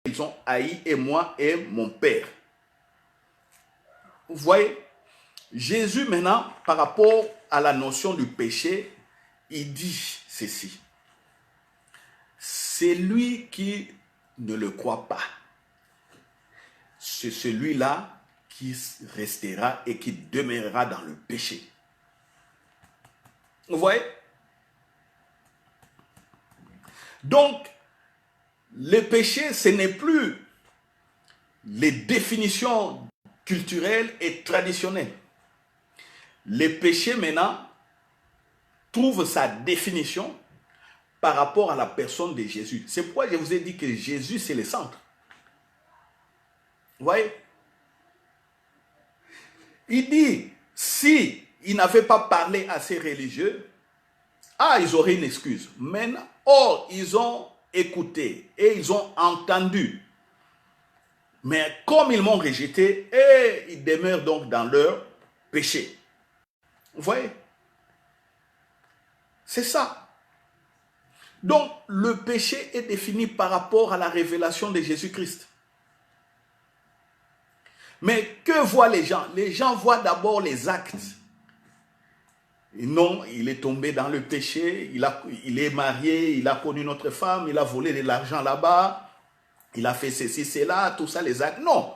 Speaker 1: ils ont haï et moi et mon Père. Vous voyez, Jésus maintenant, par rapport à la notion du péché, il dit ceci. C'est lui qui ne le croit pas. C'est celui-là qui restera et qui demeurera dans le péché. Vous voyez? Donc, le péché, ce n'est plus les définitions culturelles et traditionnelles. Le péché, maintenant, trouve sa définition par rapport à la personne de Jésus. C'est pourquoi je vous ai dit que Jésus, c'est le centre. Vous voyez? Il dit, si il n'avait pas parlé à ces religieux, ils auraient une excuse. Maintenant, or, ils ont écouté et ils ont entendu. Mais comme ils m'ont rejeté, et ils demeurent donc dans leur péché. Vous voyez? C'est ça. Donc, le péché est défini par rapport à la révélation de Jésus-Christ. Mais que voient les gens? Les gens voient d'abord les actes. Et non, il est tombé dans le péché, il est marié, il a connu notre femme, il a volé de l'argent là-bas, il a fait ceci, cela, tout ça, les actes. Non,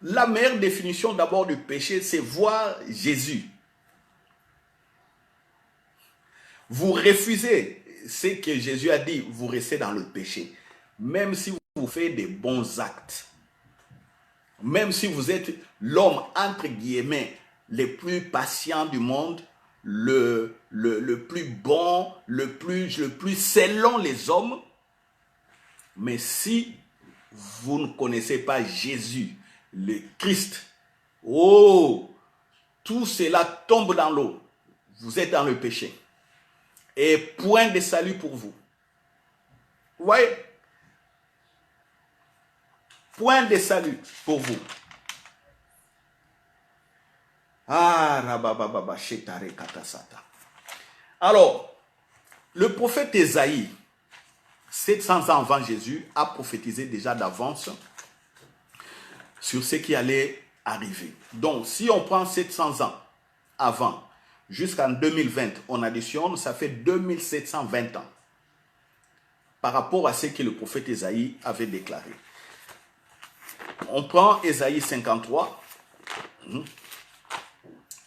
Speaker 1: la meilleure définition d'abord du péché, c'est voir Jésus. Vous refusez ce que Jésus a dit, vous restez dans le péché. Même si vous faites des bons actes. Même si vous êtes l'homme, entre guillemets, le plus patient du monde, le plus bon, le plus selon les hommes. Mais si vous ne connaissez pas Jésus, le Christ, tout cela tombe dans l'eau. Vous êtes dans le péché. Et point de salut pour vous. Vous voyez? Point de salut pour vous. Alors, le prophète Ésaïe, 700 ans avant Jésus, a prophétisé déjà d'avance sur ce qui allait arriver. Donc, si on prend 700 ans avant, jusqu'en 2020, on additionne, ça fait 2720 ans par rapport à ce que le prophète Ésaïe avait déclaré. On prend Ésaïe 53.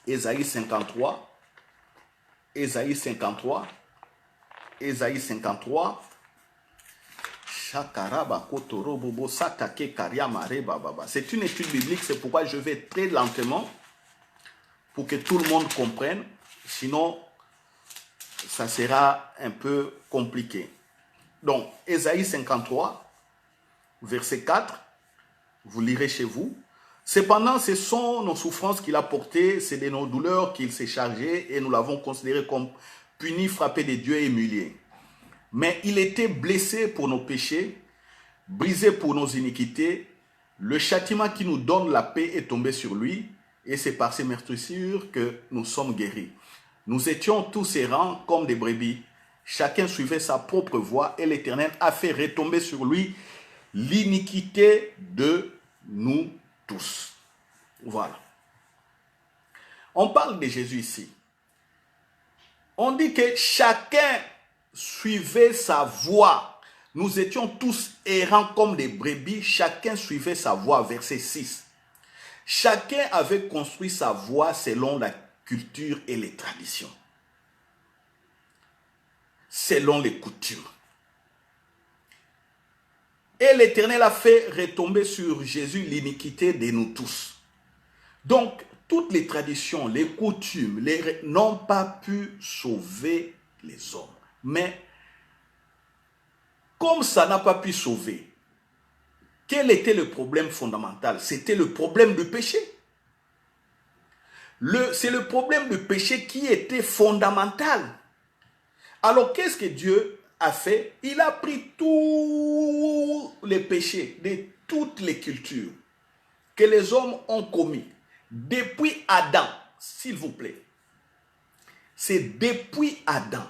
Speaker 1: Ésaïe 53. Ésaïe 53. Ésaïe 53. C'est une étude biblique, c'est pourquoi je vais très lentement pour que tout le monde comprenne. Sinon, ça sera un peu compliqué. Donc, Ésaïe 53, verset 4, vous lirez chez vous. Cependant, ce sont nos souffrances qu'il a portées, c'est de nos douleurs qu'il s'est chargé et nous l'avons considéré comme puni, frappé de Dieu et humilié. Mais il était blessé pour nos péchés, brisé pour nos iniquités. Le châtiment qui nous donne la paix est tombé sur lui, et c'est par ses meurtrissures que nous sommes guéris. Nous étions tous errants comme des brebis. Chacun suivait sa propre voie, et l'Éternel a fait retomber sur lui l'iniquité de nous tous. Voilà. On parle de Jésus ici. On dit que chacun suivait sa voie. Nous étions tous errants comme des brebis, chacun suivait sa voie, verset 6. Chacun avait construit sa voie selon la culture et les traditions, selon les coutumes. Et l'Éternel a fait retomber sur Jésus l'iniquité de nous tous. Donc, toutes les traditions, les coutumes, n'ont pas pu sauver les hommes. Mais, comme ça n'a pas pu sauver, quel était le problème fondamental? C'était le problème du péché. C'est le problème du péché qui était fondamental. Alors, qu'est-ce que Dieu a fait? Il a pris tous les péchés de toutes les cultures que les hommes ont commis. Depuis Adam, s'il vous plaît. C'est depuis Adam.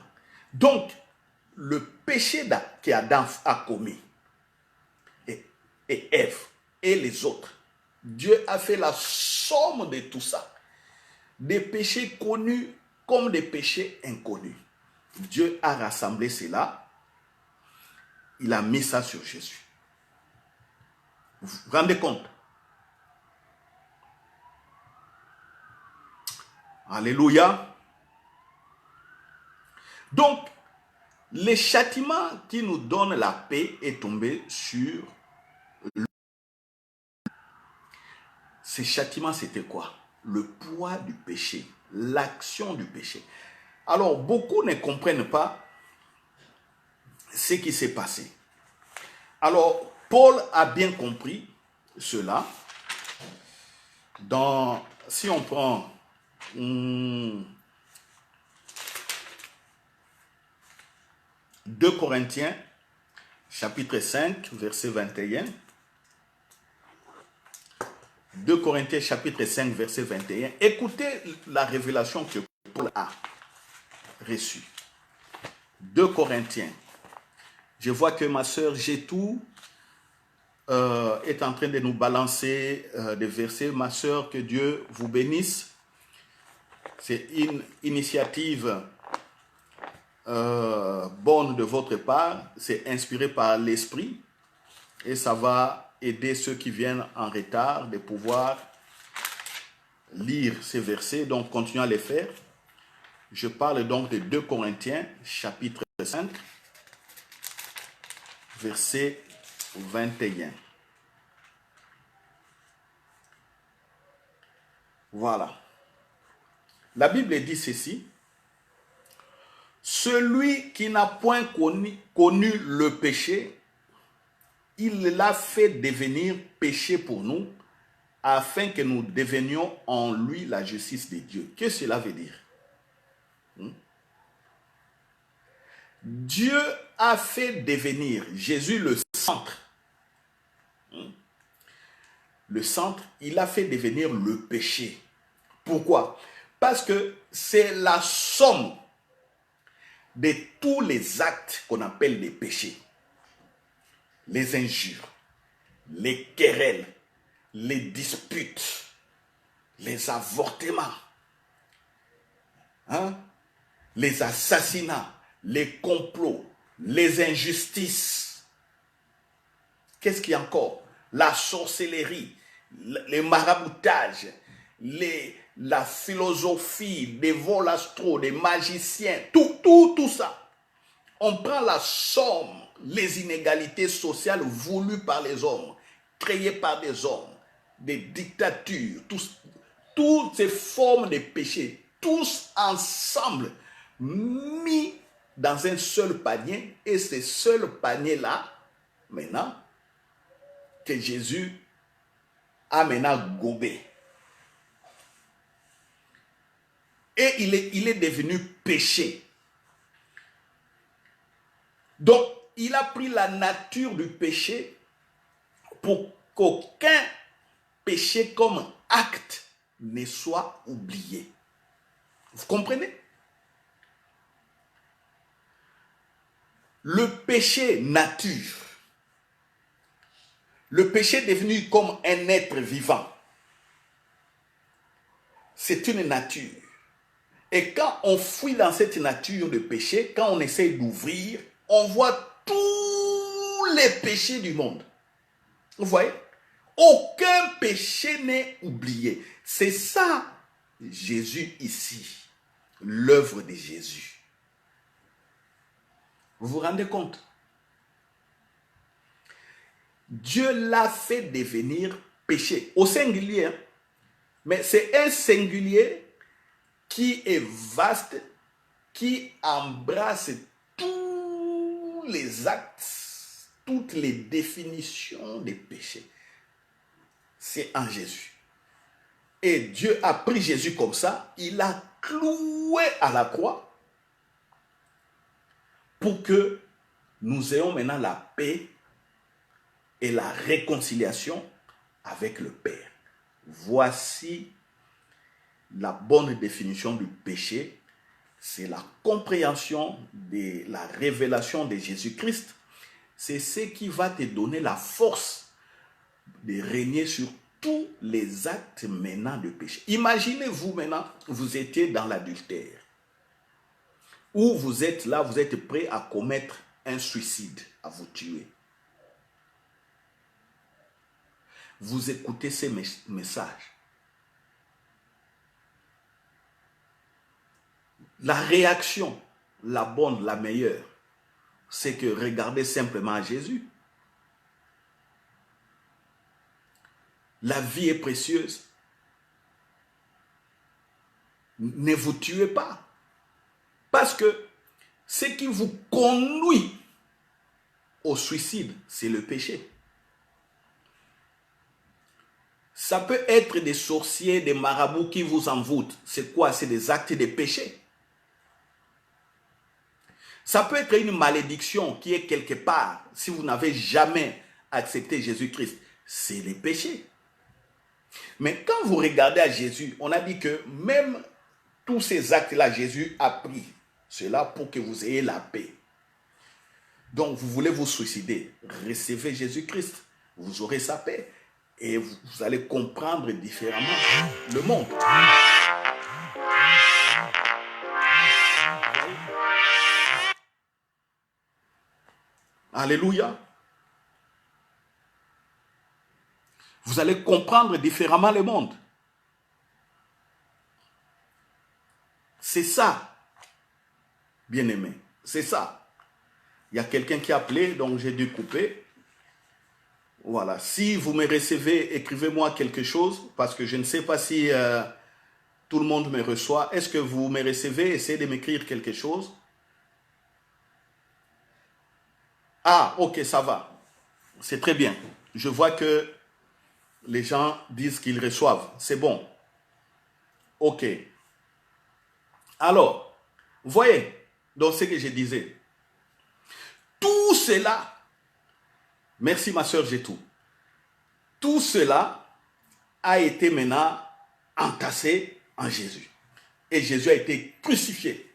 Speaker 1: Donc, le péché qu'Adam a commis, et Ève, et les autres, Dieu a fait la somme de tout ça. Des péchés connus comme des péchés inconnus. Dieu a rassemblé cela. Il a mis ça sur Jésus. Vous vous rendez compte? Alléluia. Donc, le châtiment qui nous donne la paix est tombé sur lui. Ce châtiment, c'était quoi? Le poids du péché, l'action du péché. Alors, beaucoup ne comprennent pas ce qui s'est passé. Alors, Paul a bien compris cela. Si on prend 2 Corinthiens, chapitre 5, verset 21. 2 Corinthiens, chapitre 5, verset 21. Écoutez la révélation que Paul a reçue. 2 Corinthiens. Je vois que ma sœur Gétou est en train de nous balancer des versets. Ma sœur, que Dieu vous bénisse. C'est une initiative bonne de votre part. C'est inspiré par l'Esprit. Et ça va aider ceux qui viennent en retard de pouvoir lire ces versets. Donc, continuez à les faire. Je parle donc de 2 Corinthiens, chapitre 5, verset 21. Voilà. La Bible dit ceci. Celui qui n'a point connu le péché, il l'a fait devenir péché pour nous, afin que nous devenions en lui la justice de Dieu. Qu'est-ce que cela veut dire? Dieu a fait devenir Jésus le centre. Le centre, il a fait devenir le péché. Pourquoi? Parce que c'est la somme de tous les actes qu'on appelle des péchés. Les injures, les querelles, les disputes, les avortements, les assassinats, les complots, les injustices. Qu'est-ce qu'il y a encore? La sorcellerie, les maraboutages, la philosophie, des vols astraux, des magiciens, tout ça. on prend la somme, les inégalités sociales voulues par les hommes, créées par des hommes, des dictatures, toutes ces formes de péché, tous ensemble, mis dans un seul panier, et ce seul panier-là, maintenant, que Jésus a maintenant gobé. Et il est devenu péché. Donc, il a pris la nature du péché pour qu'aucun péché comme acte ne soit oublié. Vous comprenez? Le péché nature, le péché est devenu comme un être vivant. C'est une nature. Et quand on fouille dans cette nature de péché, quand on essaie d'ouvrir, on voit tous les péchés du monde. Vous voyez? Aucun péché n'est oublié. C'est ça, Jésus ici, l'œuvre de Jésus. Vous vous rendez compte? Dieu l'a fait devenir péché, au singulier, hein? Mais c'est un singulier qui est vaste, qui embrasse tous les actes, toutes les définitions des péchés. C'est en Jésus. Et Dieu a pris Jésus comme ça, il l'a cloué à la croix pour que nous ayons maintenant la paix et la réconciliation avec le Père. Voici la bonne définition du péché. C'est la compréhension de la révélation de Jésus-Christ. C'est ce qui va te donner la force de régner sur tous les actes maintenant de péché. Imaginez-vous maintenant, vous étiez dans l'adultère. Ou vous êtes là, vous êtes prêt à commettre un suicide, à vous tuer. Vous écoutez ces messages. La réaction, la bonne, la meilleure, c'est que regardez simplement à Jésus. La vie est précieuse. Ne vous tuez pas. Parce que ce qui vous conduit au suicide, c'est le péché. Ça peut être des sorciers, des marabouts qui vous envoûtent. C'est quoi? C'est des actes de péché. Ça peut être une malédiction qui est quelque part, si vous n'avez jamais accepté Jésus-Christ. C'est les péchés. Mais quand vous regardez à Jésus, on a dit que même tous ces actes-là, Jésus a pris cela pour que vous ayez la paix. Donc, vous voulez vous suicider, recevez Jésus-Christ, vous aurez sa paix et vous allez comprendre différemment le monde. Alléluia. Vous allez comprendre différemment le monde. C'est ça, bien-aimé. C'est ça. Il y a quelqu'un qui a appelé, donc j'ai dû couper. Voilà. Si vous me recevez, écrivez-moi quelque chose, parce que je ne sais pas si tout le monde me reçoit. Est-ce que vous me recevez? Essayez de m'écrire quelque chose. Ah, ok, ça va. C'est très bien. Je vois que les gens disent qu'ils reçoivent. C'est bon. Ok. Alors, voyez, donc ce que je disais. Tout cela, merci ma soeur Gétou, tout cela a été maintenant entassé en Jésus. Et Jésus a été crucifié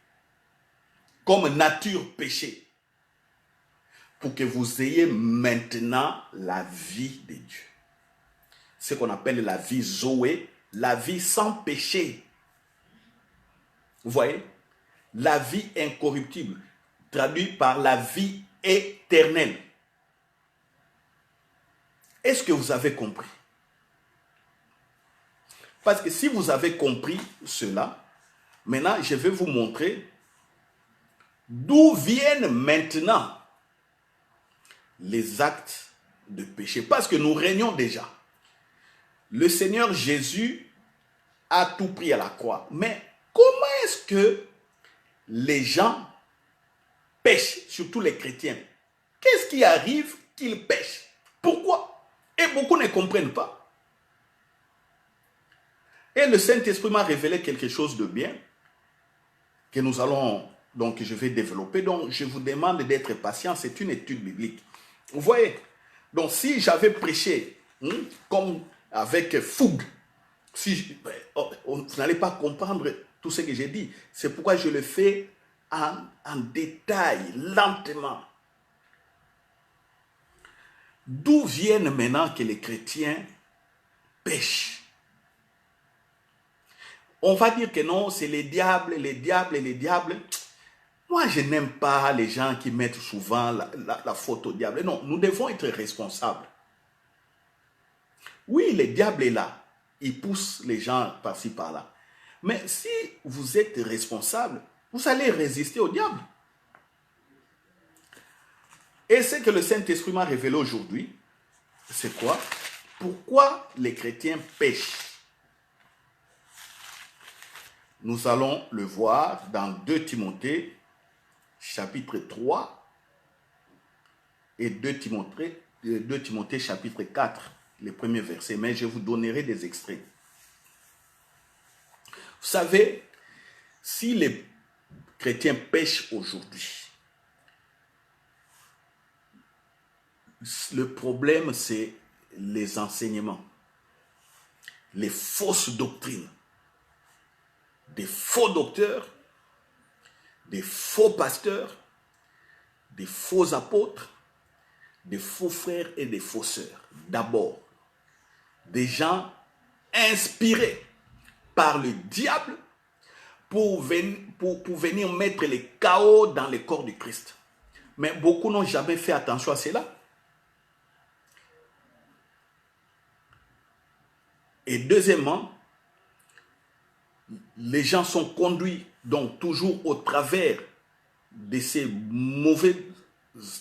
Speaker 1: comme nature péché pour que vous ayez maintenant la vie de Dieu. Ce qu'on appelle la vie Zoé, la vie sans péché. Vous voyez? La vie incorruptible, traduit par la vie éternelle. Est-ce que vous avez compris? Parce que si vous avez compris cela, maintenant je vais vous montrer D'où viennent maintenant les actes de péché? Parce que nous régnons déjà. Le Seigneur Jésus a tout pris à la croix. Mais comment est-ce que les gens pêchent, surtout les chrétiens? Qu'est-ce qui arrive qu'ils pêchent? Pourquoi? Et beaucoup ne comprennent pas. Et le Saint-Esprit m'a révélé quelque chose de bien que nous allons, donc je vais développer. Donc je vous demande d'être patient, c'est une étude biblique. Vous voyez? Donc si j'avais prêché comme avec fougue, vous n'allez pas comprendre tout ce que j'ai dit. C'est pourquoi je le fais en détail, lentement. D'où viennent maintenant que les chrétiens pêchent? On va dire que non, c'est les diables, les diables et les diables. Moi, je n'aime pas les gens qui mettent souvent la faute au diable. Non, nous devons être responsables. Oui, le diable est là. Il pousse les gens par-ci, par-là. Mais si vous êtes responsable, vous allez résister au diable. Et ce que le Saint-Esprit m'a révélé aujourd'hui, c'est quoi? Pourquoi les chrétiens pêchent? Nous allons le voir dans 2 Timothée, chapitre 3, et 2 Timothée, chapitre 4, les premiers versets. Mais je vous donnerai des extraits. Vous savez, si les chrétiens pêchent aujourd'hui, le problème, c'est les enseignements, les fausses doctrines, des faux docteurs, des faux pasteurs, des faux apôtres, des faux frères et des faux sœurs. D'abord, des gens inspirés par le diable pour venir mettre les chaos dans le corps du Christ. Mais beaucoup n'ont jamais fait attention à cela. Et deuxièmement, les gens sont conduits donc toujours au travers de ces mauvaises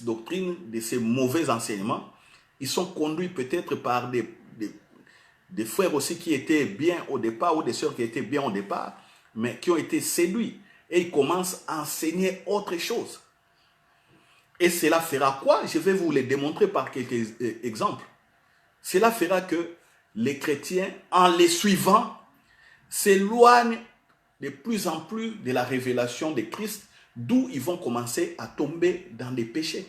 Speaker 1: doctrines, de ces mauvais enseignements. Ils sont conduits peut-être par des frères aussi qui étaient bien au départ ou des sœurs qui étaient bien au départ, mais qui ont été séduits. Et ils commencent à enseigner autre chose. Et cela fera quoi? Je vais vous les démontrer par quelques exemples. Cela fera que les chrétiens, en les suivant, s'éloignent de plus en plus de la révélation de Christ, d'où ils vont commencer à tomber dans des péchés.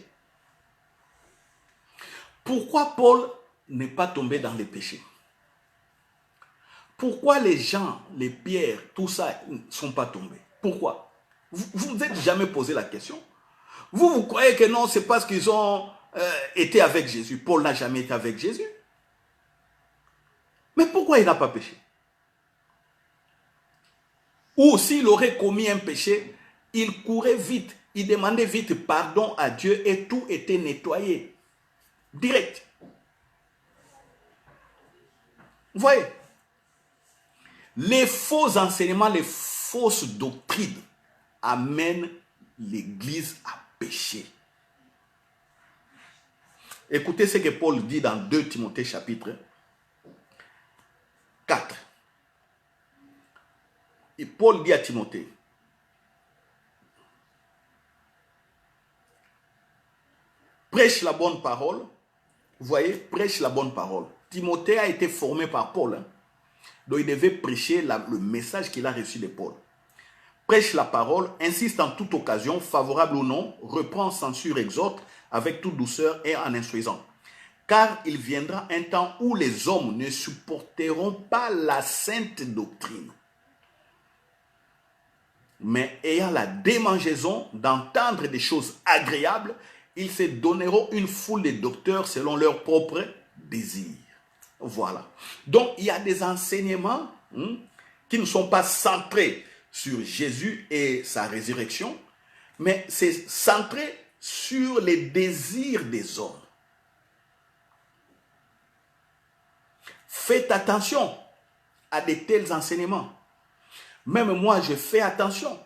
Speaker 1: Pourquoi Paul n'est pas tombé dans les péchés? Pourquoi les gens, les pierres, tout ça ne sont pas tombés? Pourquoi? Vous ne vous êtes jamais posé la question? Vous croyez que non, c'est parce qu'ils ont été avec Jésus. Paul n'a jamais été avec Jésus. Mais pourquoi il n'a pas péché? Ou s'il aurait commis un péché, il courait vite, il demandait vite pardon à Dieu et tout était nettoyé. Direct. Vous voyez? Les faux enseignements, les fausses doctrines amènent l'Église à pécher. Écoutez ce que Paul dit dans 2 Timothée chapitre 4. Et Paul dit à Timothée, prêche la bonne parole. Vous voyez, prêche la bonne parole. Timothée a été formé par Paul. Donc il devait prêcher le message qu'il a reçu de Paul. Prêche la parole, insiste en toute occasion, favorable ou non, reprend, censure, exhorte, avec toute douceur et en instruisant. Car il viendra un temps où les hommes ne supporteront pas la sainte doctrine, mais ayant la démangeaison d'entendre des choses agréables, ils se donneront une foule de docteurs selon leurs propres désirs. Voilà. Donc, il y a des enseignements qui ne sont pas centrés sur Jésus et sa résurrection, mais c'est centré sur les désirs des hommes. Faites attention à de tels enseignements. Même moi, je fais attention.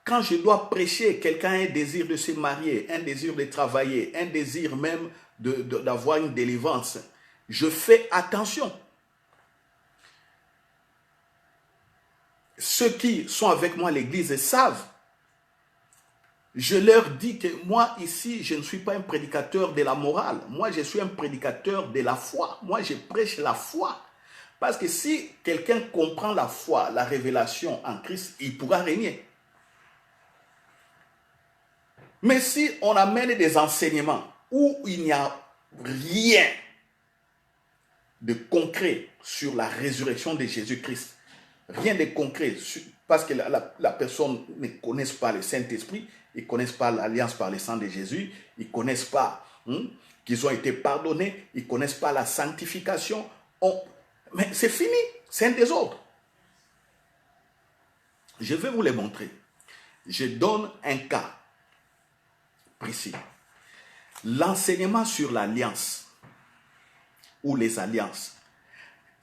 Speaker 1: Quand je dois prêcher, quelqu'un a un désir de se marier, un désir de travailler, un désir même d'avoir une délivrance, je fais attention. Ceux qui sont avec moi à l'église savent. Je leur dis que moi ici, je ne suis pas un prédicateur de la morale. Moi, je suis un prédicateur de la foi. Moi, je prêche la foi. Parce que si quelqu'un comprend la foi, la révélation en Christ, il pourra régner. Mais si on amène des enseignements où il n'y a rien de concret sur la résurrection de Jésus-Christ, rien de concret, parce que la personne ne connaît pas le Saint-Esprit, ils ne connaissent pas l'alliance par le sang de Jésus, ils ne connaissent pas qu'ils ont été pardonnés, ils ne connaissent pas la sanctification. Mais c'est fini, c'est un désordre. Je vais vous les montrer. Je donne un cas précis. L'enseignement sur l'alliance ou les alliances.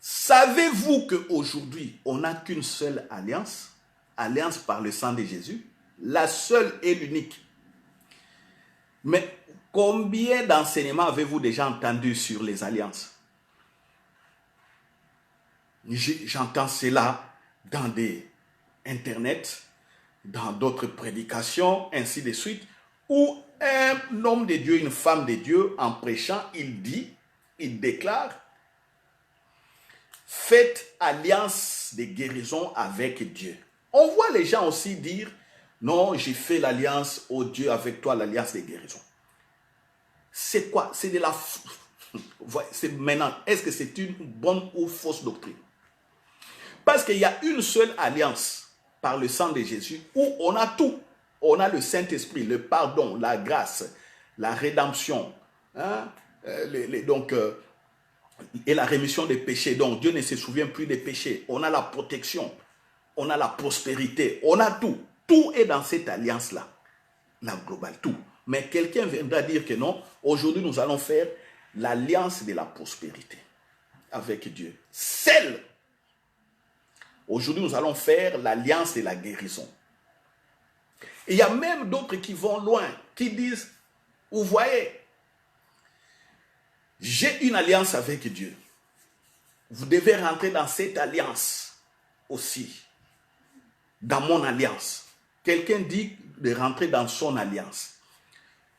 Speaker 1: Savez-vous qu'aujourd'hui, on n'a qu'une seule alliance, alliance par le sang de Jésus, la seule et l'unique. Mais combien d'enseignements avez-vous déjà entendu sur les alliances? J'entends cela dans des internets, dans d'autres prédications, ainsi de suite, où un homme de Dieu, une femme de Dieu, en prêchant, il dit, il déclare, faites alliance de guérison avec Dieu. On voit les gens aussi dire, non, j'ai fait l'alliance au Dieu avec toi, l'alliance de guérison. C'est quoi? C'est de la... Maintenant, est-ce que c'est une bonne ou fausse doctrine? Parce qu'il y a une seule alliance par le sang de Jésus où on a tout. On a le Saint-Esprit, le pardon, la grâce, la rédemption, et la rémission des péchés. Donc Dieu ne se souvient plus des péchés. On a la protection, on a la prospérité, on a tout. Tout est dans cette alliance-là, la globale, tout. Mais quelqu'un viendra dire que non, aujourd'hui nous allons faire l'alliance de la prospérité avec Dieu. Celle. Aujourd'hui nous allons faire l'alliance de la guérison. Et il y a même d'autres qui vont loin, qui disent, vous voyez, j'ai une alliance avec Dieu. Vous devez rentrer dans cette alliance aussi, dans mon alliance. Quelqu'un dit de rentrer dans son alliance.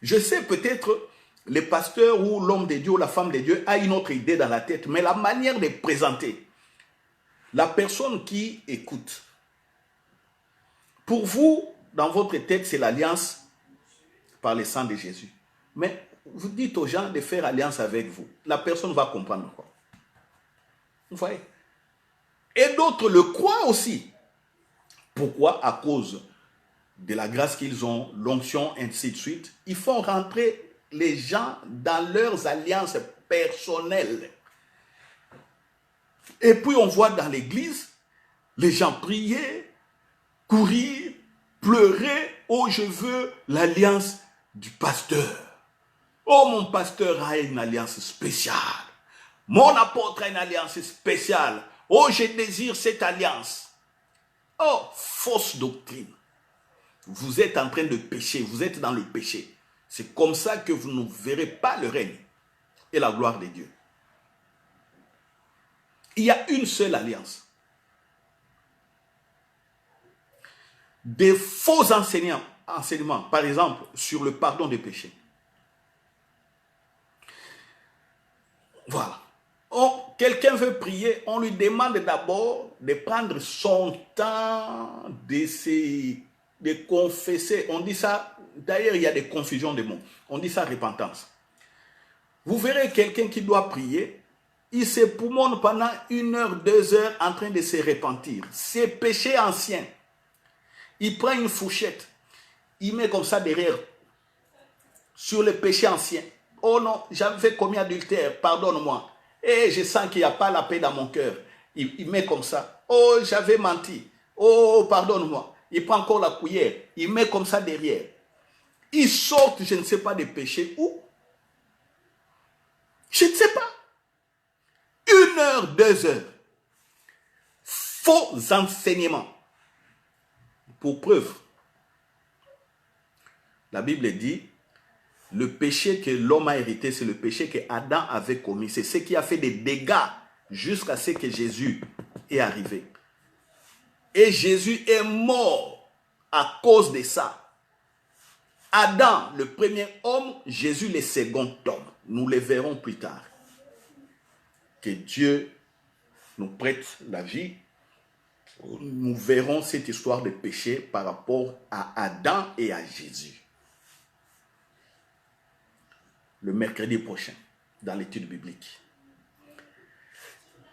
Speaker 1: Je sais peut-être le pasteur ou l'homme de Dieu ou la femme de Dieu a une autre idée dans la tête, mais la manière de présenter, la personne qui écoute, pour vous, dans votre tête, c'est l'alliance par le sang de Jésus. Mais vous dites aux gens de faire alliance avec vous. La personne va comprendre quoi. Vous voyez? Et d'autres le croient aussi. Pourquoi? À cause de la grâce qu'ils ont, l'onction, ainsi de suite. Ils font rentrer les gens dans leurs alliances personnelles. Et puis on voit dans l'église, les gens prier, courir, pleurer. Oh, je veux l'alliance du pasteur. Oh, mon pasteur a une alliance spéciale. Mon apôtre a une alliance spéciale. Oh, je désire cette alliance. Oh, fausse doctrine. Vous êtes en train de pécher, vous êtes dans le péché. C'est comme ça que vous ne verrez pas le règne et la gloire de Dieu. Il y a une seule alliance. Des faux enseignements, par exemple, sur le pardon des péchés. Voilà. Quelqu'un veut prier, on lui demande d'abord de prendre son temps, de confesser. On dit ça, d'ailleurs il y a des confusions de mots. On dit ça repentance. Vous verrez quelqu'un qui doit prier, il s'époumonne pendant 1 heure, 2 heures en train de se repentir. Ses péchés anciens. Il prend une fourchette, il met comme ça derrière, sur le péché ancien. Oh non, j'avais commis adultère, pardonne-moi. Et je sens qu'il n'y a pas la paix dans mon cœur. Il met comme ça. Oh, j'avais menti. Oh, pardonne-moi. Il prend encore la cuillère, il met comme ça derrière. Il sort, je ne sais pas, des péchés. Où? Je ne sais pas. 1 heure, 2 heures. Faux enseignements. Pour preuve, La Bible dit, le péché que l'homme a hérité, c'est le péché que Adam avait commis. C'est ce qui a fait des dégâts jusqu'à ce que Jésus est arrivé. Et Jésus est mort à cause de ça. Adam, le premier homme, Jésus, le second homme. Nous le verrons plus tard. Que Dieu nous prête la vie. Nous verrons cette histoire de péché par rapport à Adam et à Jésus. Le mercredi prochain, dans l'étude biblique.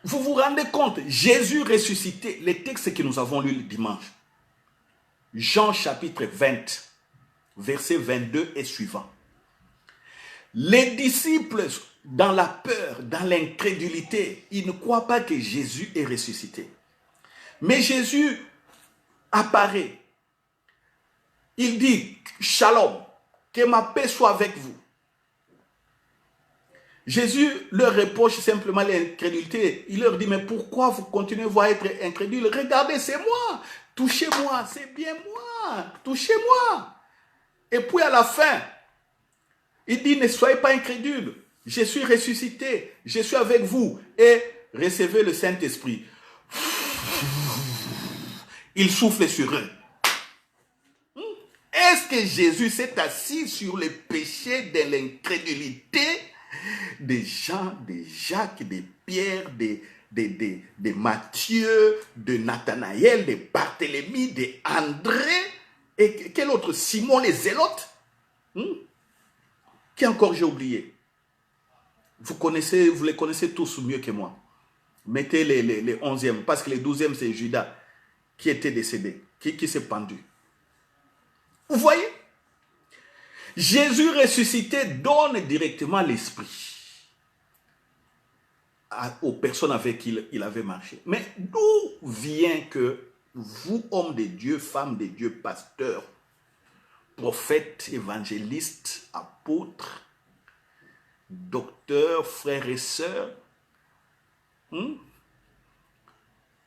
Speaker 1: Vous vous rendez compte, Jésus ressuscité, les textes que nous avons lus le dimanche, Jean chapitre 20, verset 22 et suivant. Les disciples, dans la peur, dans l'incrédulité, ils ne croient pas que Jésus est ressuscité. Mais Jésus apparaît. Il dit, Shalom, que ma paix soit avec vous. Jésus leur reproche simplement l'incrédulité. Il leur dit, mais pourquoi vous continuez à être incrédules? Regardez, c'est moi. Touchez-moi, c'est bien moi. Touchez-moi. Et puis à la fin, il dit, ne soyez pas incrédules. Je suis ressuscité. Je suis avec vous. Et recevez le Saint-Esprit. Il souffle sur eux. Est-ce que Jésus s'est assis sur les péchés de l'incrédulité des Jean, de Jacques, de Pierre, de Matthieu, de Nathanaël, de Barthélemy, de André, et quel autre? Simon les Zélotes. Qui encore j'ai oublié? Vous les connaissez tous mieux que moi. Mettez les 11e, parce que les 12e c'est Judas qui était décédé, qui s'est pendu. Vous voyez? Jésus ressuscité donne directement l'esprit aux personnes avec qui il avait marché. Mais d'où vient que vous, hommes de Dieu, femmes de Dieu, pasteurs, prophètes, évangélistes, apôtres, docteurs, frères et sœurs,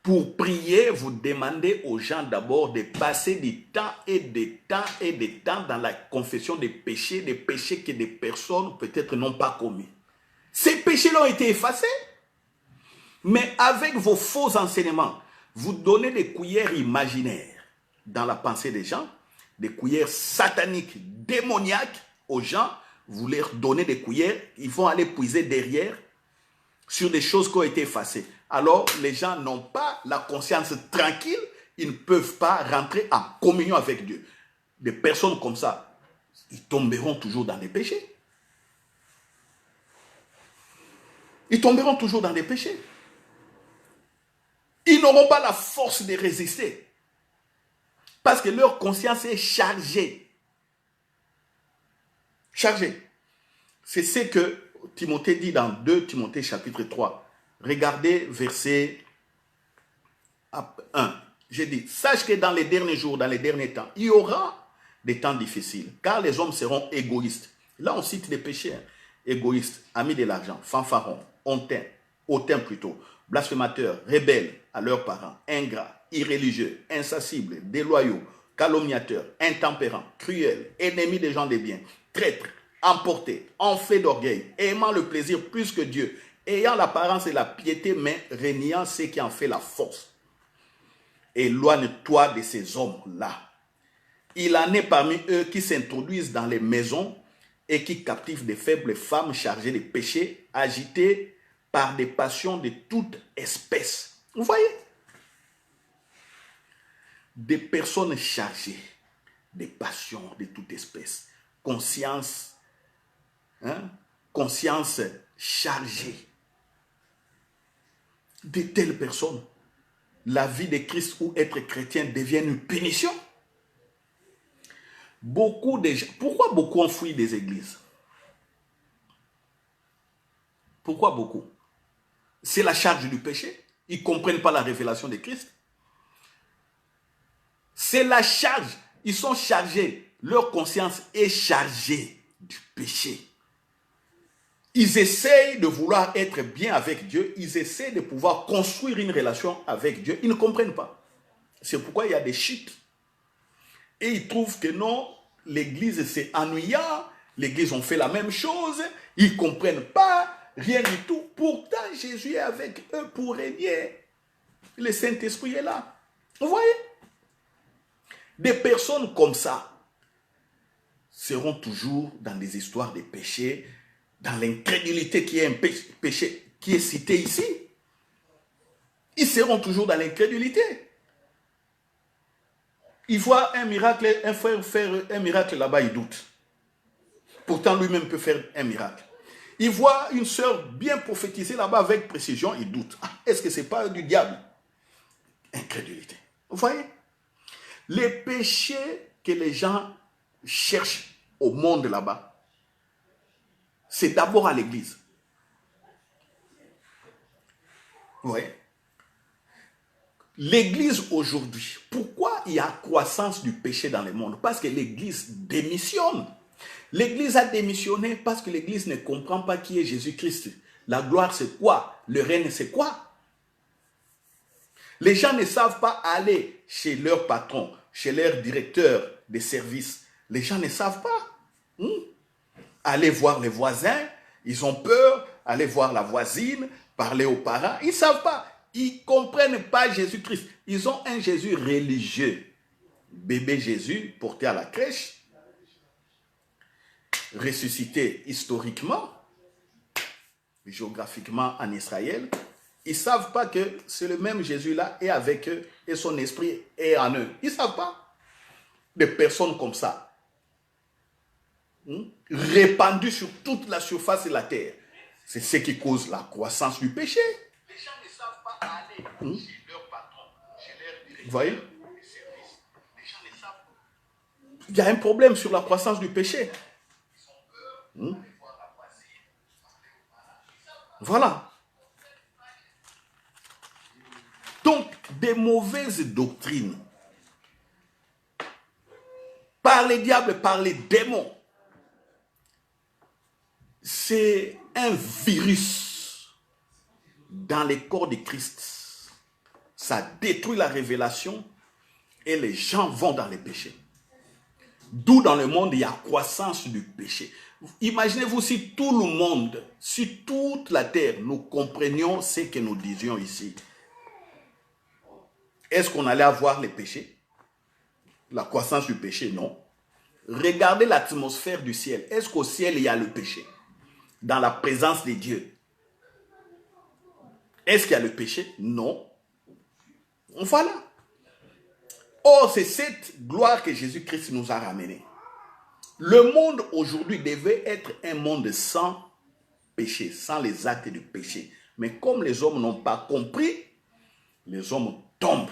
Speaker 1: pour prier, vous demandez aux gens d'abord de passer du temps et des temps et des temps dans la confession des péchés que des personnes peut-être n'ont pas commis. Ces péchés-là ont été effacés. Mais avec vos faux enseignements, vous donnez des cuillères imaginaires dans la pensée des gens, des cuillères sataniques, démoniaques aux gens, vous leur donnez des cuillères, ils vont aller puiser derrière sur des choses qui ont été effacées. Alors, les gens n'ont pas la conscience tranquille, ils ne peuvent pas rentrer en communion avec Dieu. Des personnes comme ça, ils tomberont toujours dans les péchés. Ils tomberont toujours dans les péchés. Ils n'auront pas la force de résister. Parce que leur conscience est chargée. Chargée. C'est ce que Timothée dit dans 2 Timothée chapitre 3. Regardez verset 1. J'ai dit, sache que dans les derniers jours, dans les derniers temps, il y aura des temps difficiles, car les hommes seront égoïstes. Là, on cite des péchés. Égoïstes, amis de l'argent, fanfarons, hautains plutôt, blasphémateurs, rebelles à leurs parents, ingrats, irréligieux, insensibles, déloyaux, calomniateurs, intempérants, cruels, ennemis des gens des biens, traîtres, emportés, enflés d'orgueil, aimant le plaisir plus que Dieu, ayant l'apparence et la piété, mais reniant ce qui en fait la force. Éloigne-toi de ces hommes-là. Il en est parmi eux qui s'introduisent dans les maisons et qui captivent des faibles femmes chargées de péchés, agitées par des passions de toute espèce. Vous voyez? Des personnes chargées des passions de toute espèce. Conscience chargée. De telles personnes, la vie de Christ ou être chrétien devient une punition. Beaucoup de gens, pourquoi beaucoup ont fui des églises? Pourquoi beaucoup? C'est la charge du péché. Ils ne comprennent pas la révélation de Christ. C'est la charge. Ils sont chargés. Leur conscience est chargée du péché. Ils essayent de vouloir être bien avec Dieu. Ils essayent de pouvoir construire une relation avec Dieu. Ils ne comprennent pas. C'est pourquoi il y a des chutes. Et ils trouvent que non, l'église c'est ennuyant, l'église on fait la même chose, ils ne comprennent pas, rien du tout. Pourtant, Jésus est avec eux pour régner. Le Saint-Esprit est là. Vous voyez? Des personnes comme ça seront toujours dans des histoires de péché, dans l'incrédulité qui est un péché qui est cité ici. Ils seront toujours dans l'incrédulité. Il voit un miracle, un frère faire un miracle là-bas, il doute. Pourtant, lui-même peut faire un miracle. Il voit une sœur bien prophétiser là-bas avec précision, il doute. Ah, est-ce que ce n'est pas du diable? Incrédulité. Vous voyez? Les péchés que les gens cherchent au monde là-bas, c'est d'abord à l'église. Vous voyez? L'église aujourd'hui, pourquoi il y a croissance du péché dans le monde? Parce que l'église démissionne. L'église a démissionné parce que l'église ne comprend pas qui est Jésus-Christ. La gloire c'est quoi? Le règne c'est quoi? Les gens ne savent pas aller chez leur patron, chez leur directeur de service. Les gens ne savent pas. Aller voir les voisins, ils ont peur. Aller voir la voisine, parler aux parents. Ils ne savent pas. Ils ne comprennent pas Jésus-Christ. Ils ont un Jésus religieux. Bébé Jésus porté à la crèche, ressuscité historiquement, géographiquement en Israël. Ils ne savent pas que c'est le même Jésus-là est avec eux et son esprit est en eux. Ils ne savent pas. Des personnes comme ça, répandues sur toute la surface de la terre, c'est ce qui cause la croissance du péché. Les gens ne savent pas aller chez leur patron, chez leur directeur. Vous voyez? Les gens ne savent pas. Il y a un problème sur la croissance du péché. Voilà. Donc, des mauvaises doctrines par les diables, par les démons, c'est un virus dans les corps de Christ. Ça détruit la révélation et les gens vont dans les péchés. D'où dans le monde, il y a croissance du péché. Imaginez-vous si tout le monde, si toute la terre, nous comprenions ce que nous disions ici. Est-ce qu'on allait avoir les péchés? La croissance du péché, non. Regardez l'atmosphère du ciel. Est-ce qu'au ciel, il y a le péché? Dans la présence de Dieu. Est-ce qu'il y a le péché? Non. Voilà. Or, c'est cette gloire que Jésus-Christ nous a ramenée. Le monde aujourd'hui devait être un monde sans péché, sans les actes de péché. Mais comme les hommes n'ont pas compris, les hommes tombent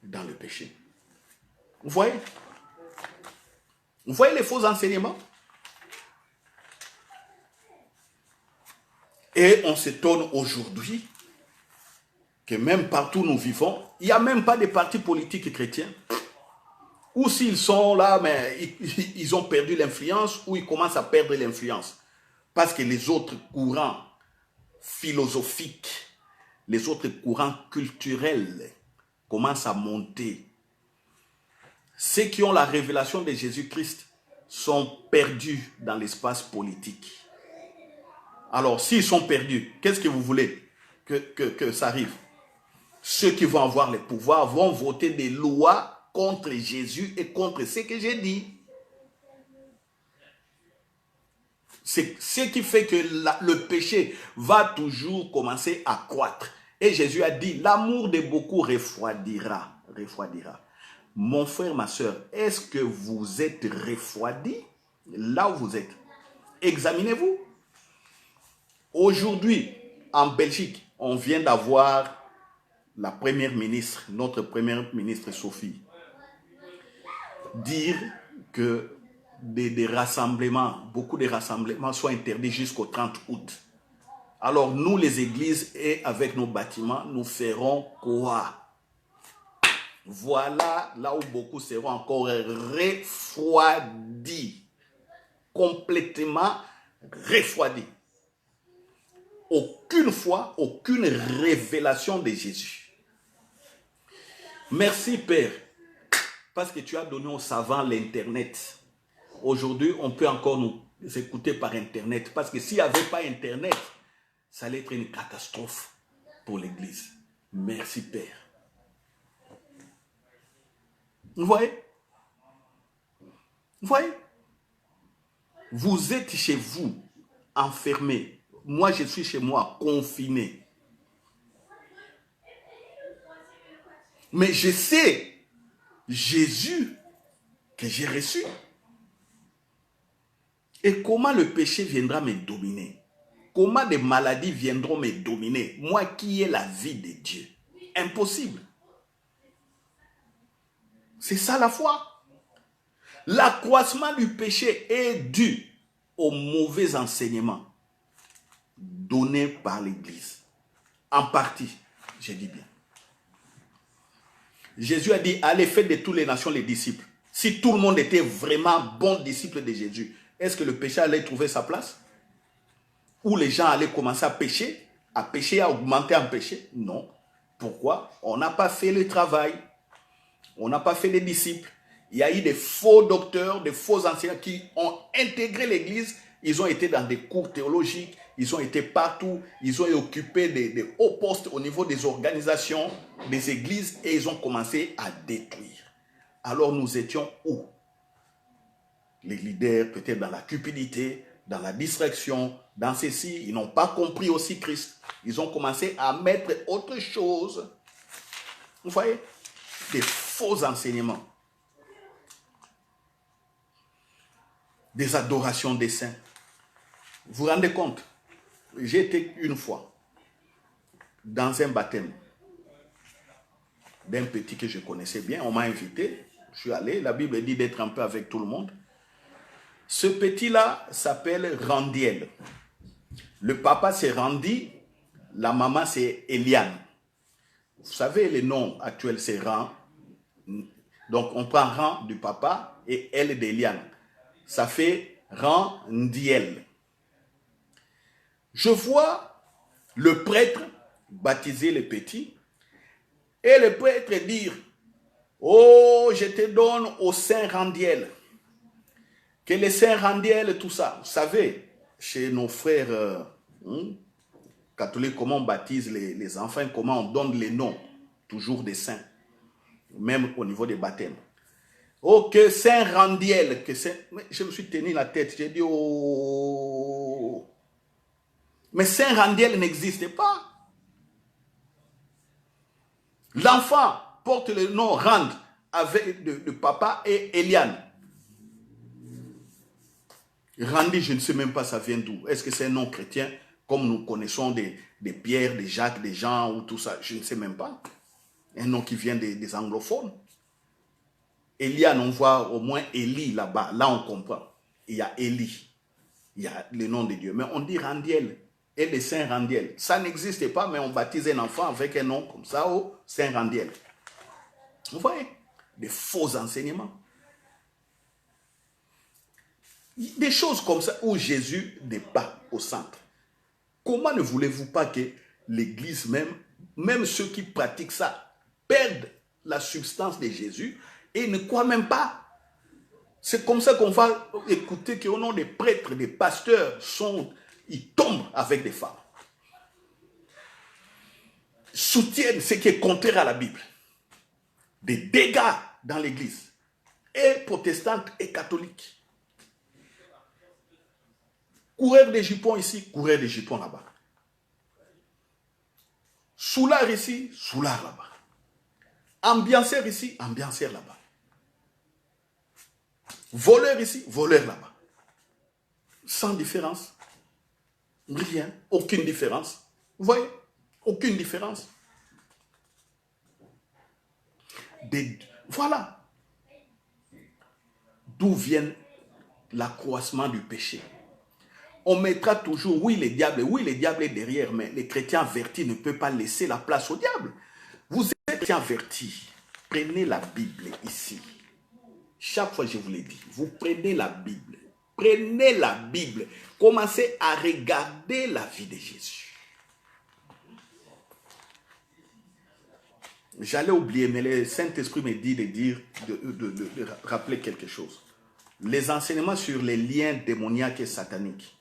Speaker 1: dans le péché. Vous voyez? Vous voyez les faux enseignements? Et on s'étonne aujourd'hui que même partout où nous vivons, il n'y a même pas de partis politiques chrétiens. Ou s'ils sont là, mais ils ont perdu l'influence, ou ils commencent à perdre l'influence. Parce que les autres courants philosophiques, les autres courants culturels commencent à monter. Ceux qui ont la révélation de Jésus-Christ sont perdus dans l'espace politique. Alors, s'ils sont perdus, qu'est-ce que vous voulez que ça arrive? Ceux qui vont avoir le pouvoir vont voter des lois contre Jésus et contre ce que j'ai dit. C'est ce qui fait que le péché va toujours commencer à croître. Et Jésus a dit, l'amour de beaucoup refroidira. Mon frère, ma soeur, est-ce que vous êtes refroidi là où vous êtes? Examinez-vous. Aujourd'hui, en Belgique, on vient d'avoir la première ministre, notre première ministre Sophie, dire que des rassemblements, beaucoup de rassemblements soient interdits jusqu'au 30 août. Alors nous, les églises et avec nos bâtiments, nous ferons quoi? Voilà là où beaucoup seront encore refroidis, complètement refroidis. Aucune foi, aucune révélation de Jésus. Merci Père. Parce que tu as donné aux savants l'Internet. Aujourd'hui, on peut encore nous écouter par Internet. Parce que s'il n'y avait pas Internet, ça allait être une catastrophe pour l'Église. Merci, Père. Vous voyez? Vous voyez? Vous êtes chez vous, enfermé. Moi, je suis chez moi, confiné. Mais je sais Jésus que j'ai reçu. Et comment le péché viendra me dominer? Comment des maladies viendront me dominer? Moi qui ai la vie de Dieu. Impossible. C'est ça la foi. L'accroissement du péché est dû aux mauvais enseignements donnés par l'Église. En partie, je dis bien. Jésus a dit, allez, faites de toutes les nations les disciples. Si tout le monde était vraiment bon disciple de Jésus, est-ce que le péché allait trouver sa place? Ou les gens allaient commencer à pécher, à augmenter en péché? Non. Pourquoi? On n'a pas fait le travail. On n'a pas fait les disciples. Il y a eu des faux docteurs, des faux enseignants qui ont intégré l'Église. Ils ont été dans des cours théologiques. Ils ont été partout. Ils ont occupé des hauts postes au niveau des organisations, des églises. Et ils ont commencé à détruire. Alors nous étions où? Les leaders, peut-être dans la cupidité, dans la distraction, dans ceci. Ils n'ont pas compris aussi Christ. Ils ont commencé à mettre autre chose. Vous voyez? Des faux enseignements. Des adorations des saints. Vous vous rendez compte? J'ai été une fois dans un baptême d'un petit que je connaissais bien. On m'a invité. Je suis allé. La Bible dit d'être un peu avec tout le monde. Ce petit-là s'appelle Randiel. Le papa c'est Randy. La maman c'est Eliane. Vous savez, les noms actuels c'est Ran. Donc on prend Ran du papa et elle d'Eliane. Ça fait Randiel. Je vois le prêtre baptiser les petits et le prêtre dire, oh, je te donne au Saint Randiel. Que les Saint Randiel, tout ça. Vous savez, chez nos frères catholiques, comment on baptise les enfants, comment on donne les noms, toujours des saints, même au niveau des baptêmes. Oh, que Saint Randiel, que Saint... Je me suis tenu la tête, j'ai dit, oh... Mais Saint Randiel n'existait pas. L'enfant porte le nom Rand avec de papa et Eliane. Randy, je ne sais même pas ça vient d'où. Est-ce que c'est un nom chrétien comme nous connaissons des Pierre, des Jacques, des Jean ou tout ça? Je ne sais même pas. Un nom qui vient des anglophones. Eliane, on voit au moins Élie là-bas. Là, on comprend. Il y a Élie. Il y a le nom de Dieu. Mais on dit Randiel. Et le Saint Randiel. Ça n'existait pas, mais on baptise un enfant avec un nom comme ça, au Saint Randiel. Vous voyez? Des faux enseignements. Des choses comme ça où Jésus n'est pas au centre. Comment ne voulez-vous pas que l'Église même ceux qui pratiquent ça, perdent la substance de Jésus et ne croient même pas? C'est comme ça qu'on va écouter qu'au nom des prêtres, des pasteurs, ils tombent avec des femmes. Soutiennent ce qui est contraire à la Bible. Des dégâts dans l'Église, et protestante et catholique. Coureur des jupons ici, coureur des jupons là-bas. Soulard ici, soulard là-bas. Ambianceur ici, ambianceur là-bas. Voleur ici, voleur là-bas. Sans différence. Rien, aucune différence. Vous voyez? Aucune différence. Voilà. D'où vient l'accroissement du péché? On mettra toujours, oui, le diable est derrière, mais les chrétiens avertis ne peuvent pas laisser la place au diable. Vous êtes chrétiens avertis. Prenez la Bible ici. Chaque fois, je vous l'ai dit, vous prenez la Bible. Prenez la Bible. Commencez à regarder la vie de Jésus. J'allais oublier, mais le Saint-Esprit me dit de rappeler quelque chose. Les enseignements sur les liens démoniaques et sataniques.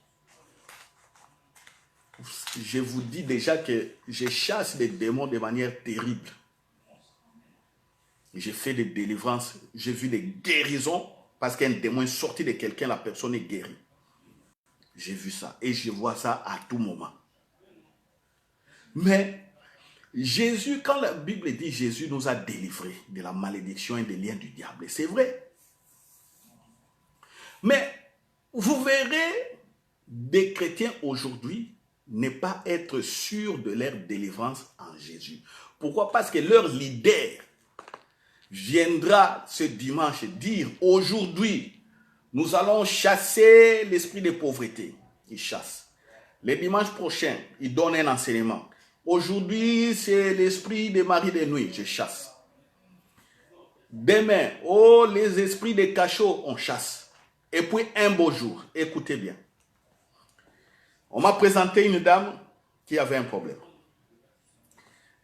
Speaker 1: Je vous dis déjà que je chasse des démons de manière terrible. J'ai fait des délivrances, j'ai vu des guérisons parce qu'un démon est sorti de quelqu'un, la personne est guérie. J'ai vu ça et je vois ça à tout moment. Mais Jésus, quand la Bible dit Jésus nous a délivrés de la malédiction et des liens du diable, c'est vrai. Mais vous verrez des chrétiens aujourd'hui ne pas être sûrs de leur délivrance en Jésus. Pourquoi? Parce que leur leader viendra ce dimanche dire aujourd'hui, nous allons chasser l'esprit de pauvreté. Il chasse. Le dimanche prochain, il donne un enseignement. Aujourd'hui, c'est l'esprit des maris de nuit, je chasse. Demain, oh, les esprits des cachots, on chasse. Et puis un beau jour, écoutez bien. On m'a présenté une dame qui avait un problème.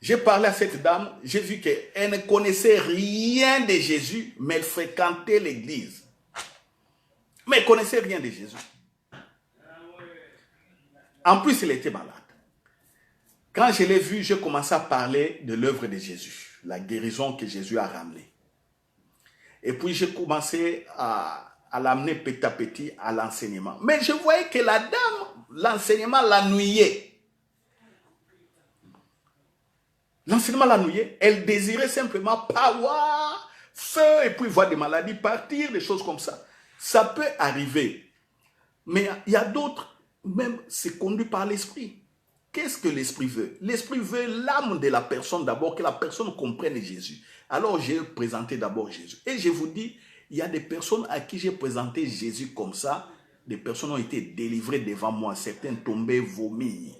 Speaker 1: J'ai parlé à cette dame, j'ai vu qu'elle ne connaissait rien de Jésus, mais elle fréquentait l'église. Mais elle ne connaissait rien de Jésus. En plus, elle était malade. Quand je l'ai vue, j'ai commencé à parler de l'œuvre de Jésus, la guérison que Jésus a ramenée. Et puis, j'ai commencé à l'amener petit à petit à l'enseignement. Mais je voyais que la dame, l'enseignement l'ennuyait. L'enseignement l'ennuyait. Elle désirait simplement power, feu, et puis voir des maladies partir, des choses comme ça. Ça peut arriver. Mais il y a d'autres, même c'est conduit par l'esprit. Qu'est-ce que l'esprit veut? L'esprit veut l'âme de la personne d'abord, que la personne comprenne Jésus. Alors j'ai présenté d'abord Jésus. Et je vous dis, il y a des personnes à qui j'ai présenté Jésus comme ça. Des personnes ont été délivrées devant moi. Certains tombaient vomis.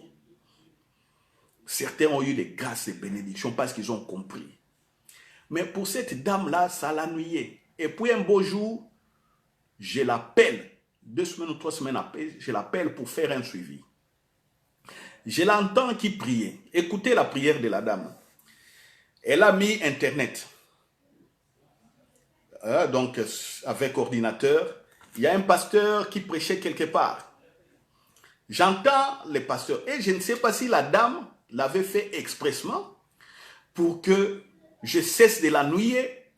Speaker 1: Certains ont eu des grâces et bénédictions parce qu'ils ont compris. Mais pour cette dame-là, ça l'ennuyait. Et puis un beau jour, je l'appelle. 2 semaines ou 3 semaines après, je l'appelle pour faire un suivi. Je l'entends qui priait. Écoutez la prière de la dame. Elle a mis Internet. Donc, avec ordinateur. Il y a un pasteur qui prêchait quelque part. J'entends le pasteur. Et je ne sais pas si la dame l'avait fait expressement pour que je cesse de l'ennuyer.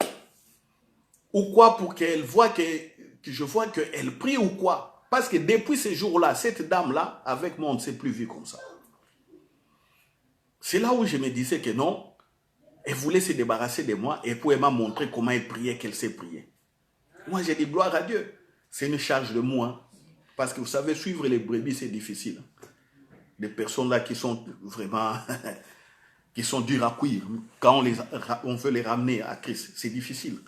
Speaker 1: Ou quoi, pour qu'elle voit que je vois qu'elle prie ou quoi. Parce que depuis ce jour-là, cette dame-là, avec moi, on ne s'est plus vu comme ça. C'est là où je me disais que non, elle voulait se débarrasser de moi et puis elle m'a montré comment elle priait, qu'elle sait prier. Moi, j'ai dit gloire à Dieu. C'est une charge de moi. Parce que vous savez, suivre les brebis, c'est difficile. Des personnes là qui sont vraiment, qui sont dures à cuire. Quand on veut les ramener à Christ, c'est difficile.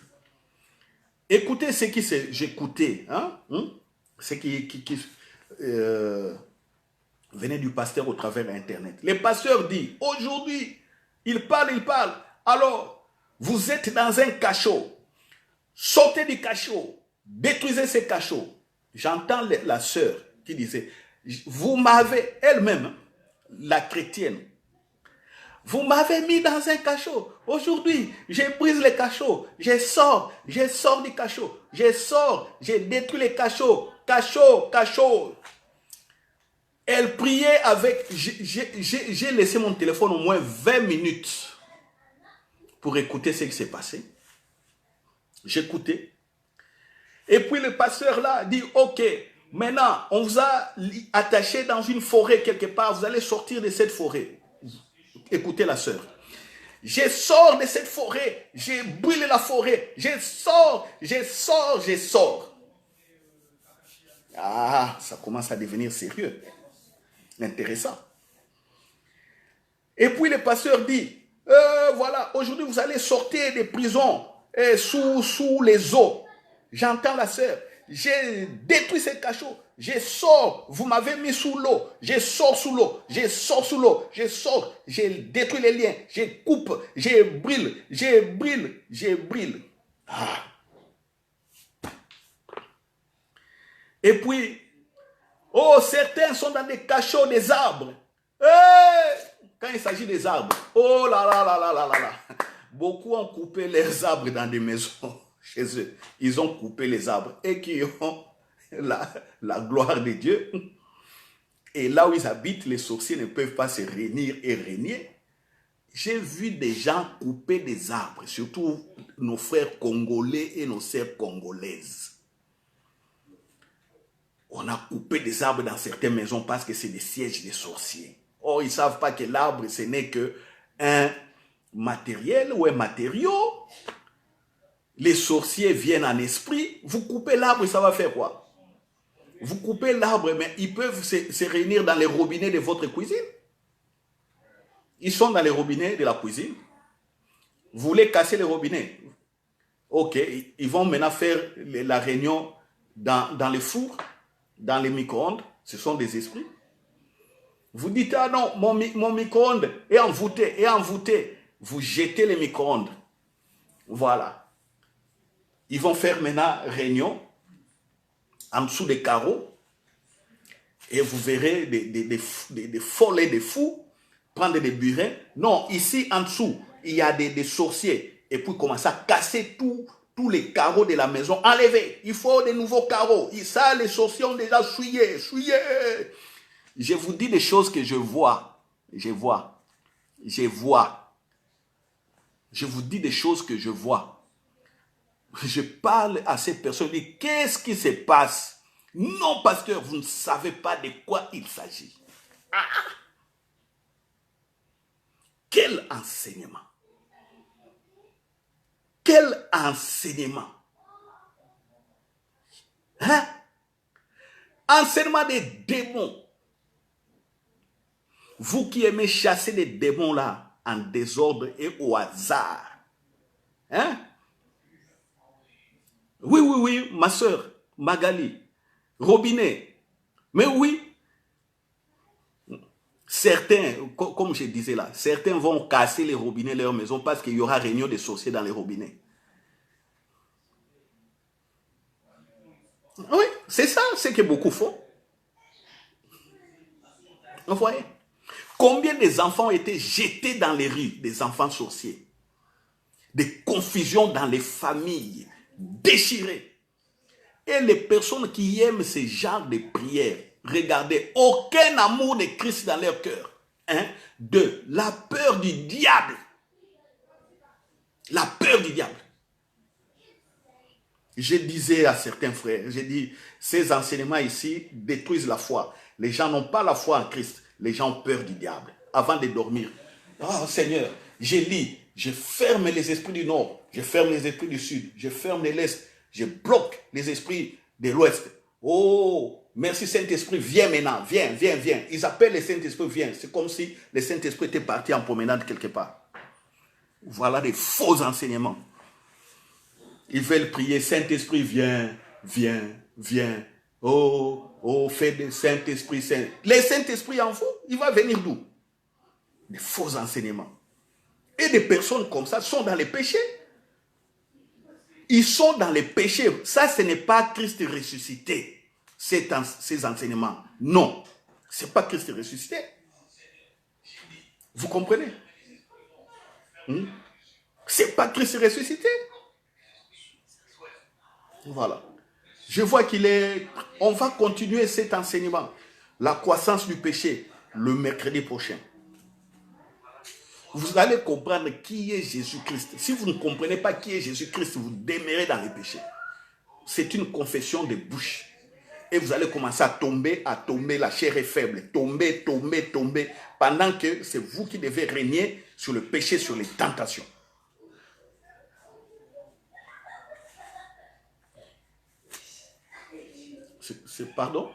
Speaker 1: Écoutez ce qui j'écoutais, ce qui venait du pasteur au travers Internet. Le pasteur dit, aujourd'hui, il parle. Alors, vous êtes dans un cachot. Sortez du cachot. Détruisez ces cachots. J'entends la sœur qui disait, vous m'avez, elle-même, la chrétienne, vous m'avez mis dans un cachot. Aujourd'hui, je brise les cachots. Je sors du cachot. Je détruis les cachots. Cachot. Elle priait avec... J'ai laissé mon téléphone au moins 20 minutes pour écouter ce qui s'est passé. J'écoutais. Et puis le pasteur là dit, ok, maintenant on vous a attaché dans une forêt quelque part, vous allez sortir de cette forêt. Écoutez la sœur. Je sors de cette forêt, j'ai brûlé la forêt, je sors. Ah, ça commence à devenir sérieux. Intéressant. Et puis le pasteur dit, voilà, aujourd'hui vous allez sortir des prisons sous les eaux. J'entends la sœur, j'ai détruit ces cachots, je sors, vous m'avez mis sous l'eau, je sors sous l'eau, je détruis les liens, je coupe, je brûle. Ah. Et puis, oh, certains sont dans des cachots des arbres. Quand il s'agit des arbres, oh là là. Beaucoup ont coupé leurs arbres dans des maisons chez eux. Ils ont coupé les arbres et qui ont la gloire de Dieu. Et là où ils habitent, les sorciers ne peuvent pas se réunir et régner. J'ai vu des gens couper des arbres, surtout nos frères congolais et nos sœurs congolaises. On a coupé des arbres dans certaines maisons parce que c'est des sièges des sorciers. Or, ils ne savent pas que l'arbre, ce n'est qu'un matériel ou un matériau. Les sorciers viennent en esprit. Vous coupez l'arbre, ça va faire quoi? Vous coupez l'arbre, mais ils peuvent se réunir dans les robinets de votre cuisine. Ils sont dans les robinets de la cuisine. Vous voulez casser les robinets? Ok, ils vont maintenant faire la réunion dans les fours, dans les micro-ondes. Ce sont des esprits. Vous dites, ah non, mon micro-ondes est envoûté. Vous jetez les micro-ondes. Voilà. Ils vont faire maintenant réunion en dessous des carreaux. Et vous verrez des follets, des fous prendre des burins. Non, ici en dessous, il y a des sorciers. Et puis commencer à casser tous les carreaux de la maison. Enlever. Il faut des nouveaux carreaux. Et ça, les sorciers ont déjà souillé. Je vous dis des choses que je vois. Je vous dis des choses que je vois. Je parle à ces personnes. Je dis, qu'est-ce qui se passe? Non, pasteur, vous ne savez pas de quoi il s'agit. Ah! Quel enseignement! Quel enseignement! Hein? Enseignement des démons. Vous qui aimez chasser des démons là, en désordre et au hasard. Hein? Oui, ma soeur, Magali, Robinet. Mais oui, certains, comme je disais là, certains vont casser les robinets de leur maison parce qu'il y aura réunion des sorciers dans les robinets. Oui, c'est ça, ce que beaucoup font. Vous voyez? Combien des enfants ont été jetés dans les rues, des enfants sorciers? Des confusions dans les familles, déchirées. Et les personnes qui aiment ce genre de prières, regardez, aucun amour de Christ dans leur cœur. Hein? De la peur du diable. La peur du diable. Je disais à certains frères, j'ai dit, ces enseignements ici détruisent la foi. Les gens n'ont pas la foi en Christ. Les gens ont peur du diable. Avant de dormir, oh Seigneur, je lis, je ferme les esprits du nord, je ferme les esprits du sud, je ferme les l'est, je bloque les esprits de l'ouest. Oh, merci Saint-Esprit, viens maintenant, viens. Ils appellent le Saint-Esprit, viens. C'est comme si le Saint-Esprit était parti en promenade quelque part. Voilà des faux enseignements. Ils veulent prier, Saint-Esprit, viens. Oh, fais de Saint-Esprit, Saint. Le Saint-Esprit en vous, il va venir d'où? Des faux enseignements. Et des personnes comme ça sont dans les péchés. Ils sont dans les péchés. Ça, ce n'est pas Christ ressuscité, ces enseignements. Non, ce n'est pas Christ ressuscité. Vous comprenez? Ce n'est pas Christ ressuscité. Voilà. Je vois on va continuer cet enseignement. La croissance du péché, le mercredi prochain. Vous allez comprendre qui est Jésus-Christ. Si vous ne comprenez pas qui est Jésus-Christ, vous demeurez dans les péchés. C'est une confession de bouche. Et vous allez commencer à tomber, la chair est faible. Tomber. Pendant que c'est vous qui devez régner sur le péché, sur les tentations. Pardon,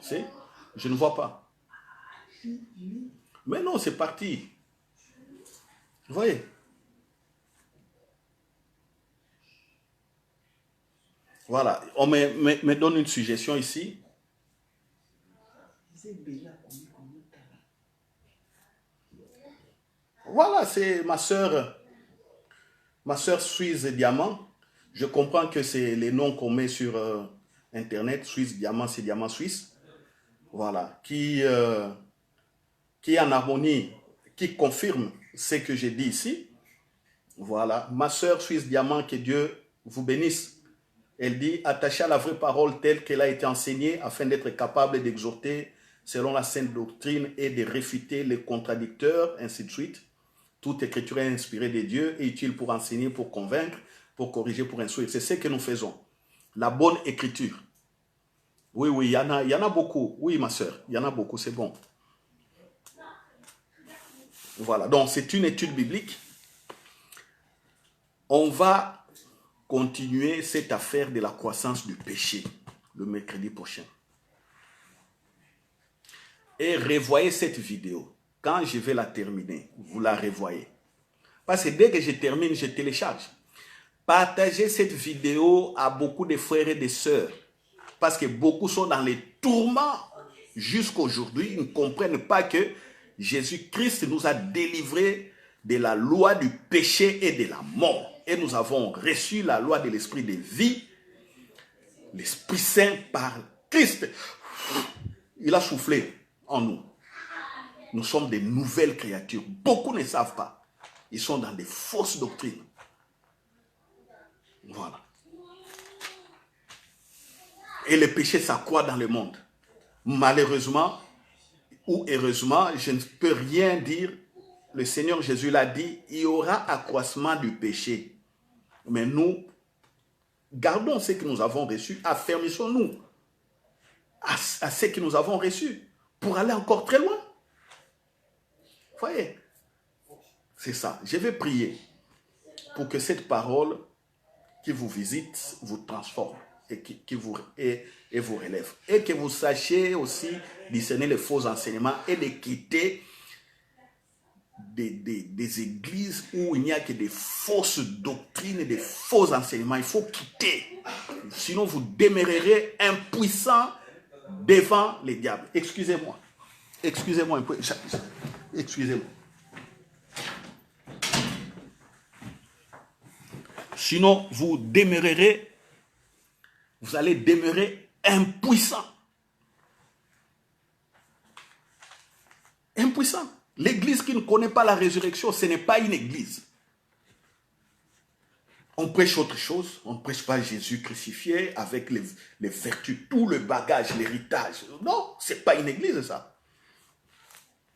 Speaker 1: je ne vois pas. Mais non, c'est parti. Vous voyez? Voilà, on me donne une suggestion ici. Voilà, c'est ma soeur Suisse Diamant. Je comprends que c'est les noms qu'on met sur Internet. Suisse Diamant, c'est Diamant Suisse. Voilà, qui est en harmonie, qui confirme ce que j'ai dit ici. Voilà. Ma sœur Suisse Diamant, que Dieu vous bénisse. Elle dit, attachée à la vraie parole telle qu'elle a été enseignée afin d'être capable d'exhorter selon la sainte doctrine et de réfuter les contradicteurs, ainsi de suite. Toute écriture est inspirée de Dieu et utile pour enseigner, pour convaincre, pour corriger, pour instruire. C'est ce que nous faisons. La bonne écriture. Oui, oui, il y en a beaucoup. Oui, ma sœur, il y en a beaucoup, c'est bon. Voilà, donc c'est une étude biblique. On va continuer cette affaire de la croissance du péché le mercredi prochain. Et revoyez cette vidéo. Quand je vais la terminer, vous la revoyez. Parce que dès que je termine, je télécharge. Partagez cette vidéo à beaucoup de frères et de sœurs. Parce que beaucoup sont dans les tourments jusqu'à aujourd'hui. Ils ne comprennent pas que Jésus-Christ nous a délivrés de la loi du péché et de la mort. Et nous avons reçu la loi de l'esprit de vie, l'Esprit Saint par Christ. Il a soufflé en nous. Nous sommes des nouvelles créatures. Beaucoup ne savent pas. Ils sont dans des fausses doctrines. Voilà. Et le péché s'accroît dans le monde. Malheureusement ou heureusement, je ne peux rien dire. Le Seigneur Jésus l'a dit, il y aura accroissement du péché. Mais nous, gardons ce que nous avons reçu, affermissons-nous à ce que nous avons reçu pour aller encore très loin. Vous voyez? C'est ça. Je vais prier pour que cette parole qui vous visite vous transforme et et vous relève. Et que vous sachiez aussi discerner les faux enseignements et de quitter des églises où il n'y a que des fausses doctrines et des faux enseignements. Il faut quitter. Sinon, vous demeurerez impuissant devant les diables. Excusez-moi. Excusez-moi un peu. Excusez-moi. Sinon, vous allez demeurer impuissant. Impuissant. L'église qui ne connaît pas la résurrection, ce n'est pas une église. On prêche autre chose. On ne prêche pas Jésus crucifié avec les vertus, tout le bagage, l'héritage. Non, ce n'est pas une église, ça.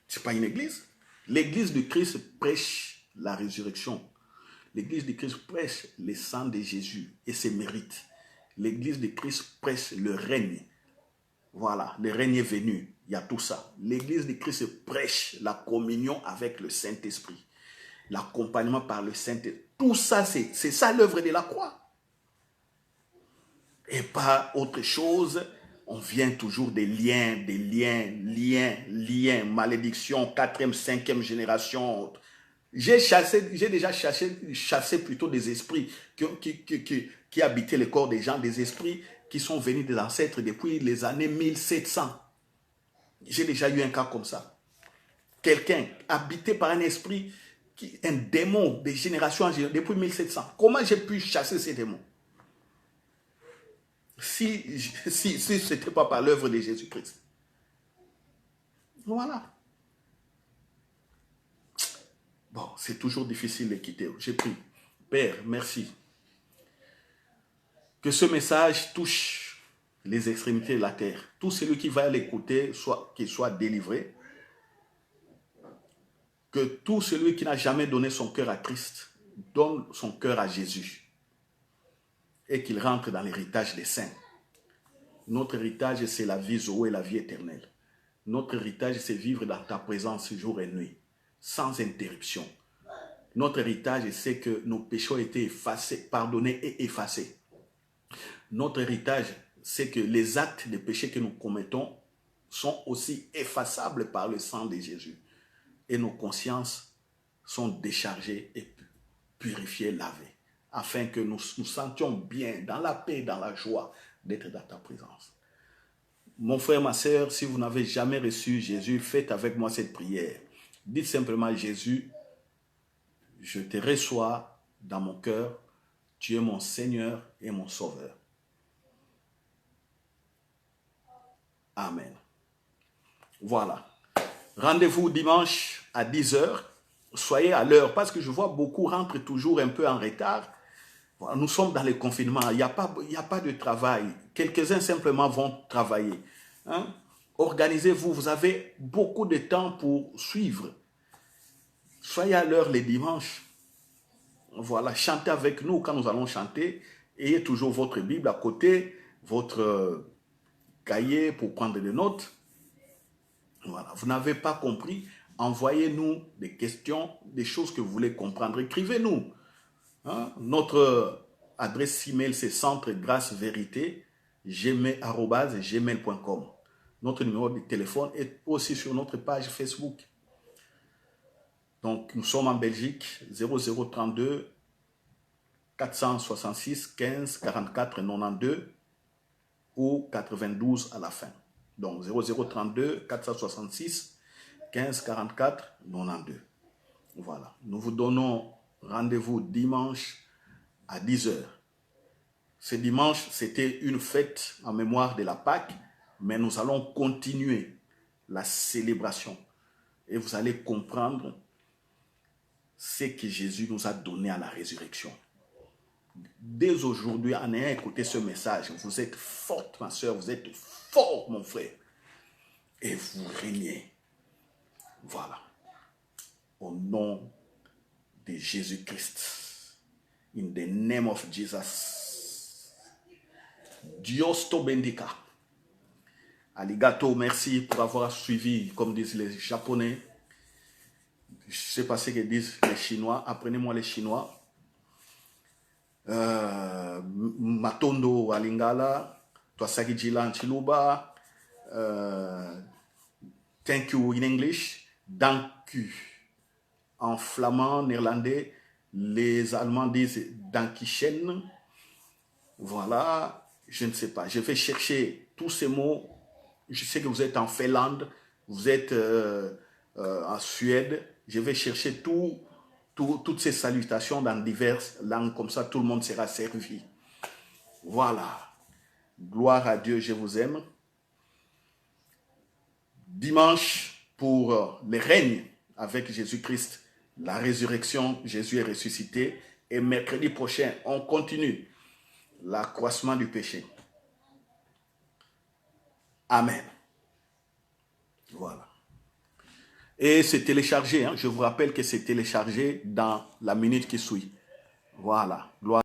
Speaker 1: Ce n'est pas une église. L'église de Christ prêche la résurrection. L'église de Christ prêche le sang de Jésus et ses mérites. L'église de Christ prêche le règne. Voilà, le règne est venu. Il y a tout ça. L'église de Christ prêche la communion avec le Saint-Esprit. L'accompagnement par le Saint-Esprit. Tout ça, c'est ça l'œuvre de la croix. Et pas autre chose. On vient toujours des liens, malédiction, 4e, 5e génération. J'ai déjà chassé plutôt des esprits qui habitaient le corps des gens, des esprits qui sont venus des ancêtres depuis les années 1700. J'ai déjà eu un cas comme ça. Quelqu'un habité par un esprit, un démon de génération en génération depuis 1700. Comment j'ai pu chasser ces démons? Si ce n'était pas par l'œuvre de Jésus-Christ. Voilà. Bon, c'est toujours difficile de quitter. J'ai pris. Père, merci. Que ce message touche les extrémités de la terre. Tout celui qui va l'écouter, qu'il soit délivré. Que tout celui qui n'a jamais donné son cœur à Christ, donne son cœur à Jésus. Et qu'il rentre dans l'héritage des saints. Notre héritage, c'est la vie Zoé et la vie éternelle. Notre héritage, c'est vivre dans ta présence jour et nuit, sans interruption. Notre héritage, c'est que nos péchés ont été effacés, pardonnés et effacés. Notre héritage, c'est que les actes de péché que nous commettons sont aussi effaçables par le sang de Jésus. Et nos consciences sont déchargées et purifiées, lavées, afin que nous nous sentions bien, dans la paix, dans la joie d'être dans ta présence. Mon frère, ma sœur, si vous n'avez jamais reçu Jésus, faites avec moi cette prière. Dites simplement, Jésus, je te reçois dans mon cœur, tu es mon Seigneur et mon Sauveur. Amen. Voilà. Rendez-vous dimanche à 10 h soyez à l'heure, parce que je vois beaucoup rentrent toujours un peu en retard. Voilà, nous sommes dans le confinement, il n'y a pas de travail. Quelques-uns simplement vont travailler. Hein? Organisez-vous, vous avez beaucoup de temps pour suivre. Soyez à l'heure les dimanches. Voilà, chantez avec nous quand nous allons chanter. Ayez toujours votre Bible à côté, votre cahier pour prendre des notes. Voilà, vous n'avez pas compris, envoyez-nous des questions, des choses que vous voulez comprendre. Écrivez-nous. Hein? Notre adresse email, c'est centregracevérité@gmail.com. Notre numéro de téléphone est aussi sur notre page Facebook. Donc, nous sommes en Belgique, 0032 466 15 44 92 ou 92 à la fin. Donc, 0032 466 15 44 92. Voilà. Nous vous donnons rendez-vous dimanche à 10 h. Ce dimanche, c'était une fête en mémoire de la Pâque, mais nous allons continuer la célébration. Et vous allez comprendre ce que Jésus nous a donné à la résurrection. Dès aujourd'hui, en ayant écouté ce message, vous êtes forte, ma soeur, vous êtes fort, mon frère. Et vous régnez. Voilà. Au nom de Jésus-Christ. In the name of Jesus. Dios te bendiga. Arigato, merci pour avoir suivi, comme disent les Japonais. Je ne sais pas ce que disent les Chinois. Apprenez-moi les Chinois. Matondo Alingala, Twasagi Jilan Chiluba. Thank you in English. Danku. En flamand, néerlandais, les Allemands disent Dankichen. Voilà, je ne sais pas. Je vais chercher tous ces mots. Je sais que vous êtes en Finlande, vous êtes en Suède. Je vais chercher toutes ces salutations dans diverses langues. Comme ça, tout le monde sera servi. Voilà. Gloire à Dieu, je vous aime. Dimanche, pour le règne avec Jésus-Christ, la résurrection, Jésus est ressuscité. Et mercredi prochain, on continue l'accroissement du péché. Amen. Voilà. Et c'est téléchargé. Hein. Je vous rappelle que c'est téléchargé dans la minute qui suit. Voilà. Gloire.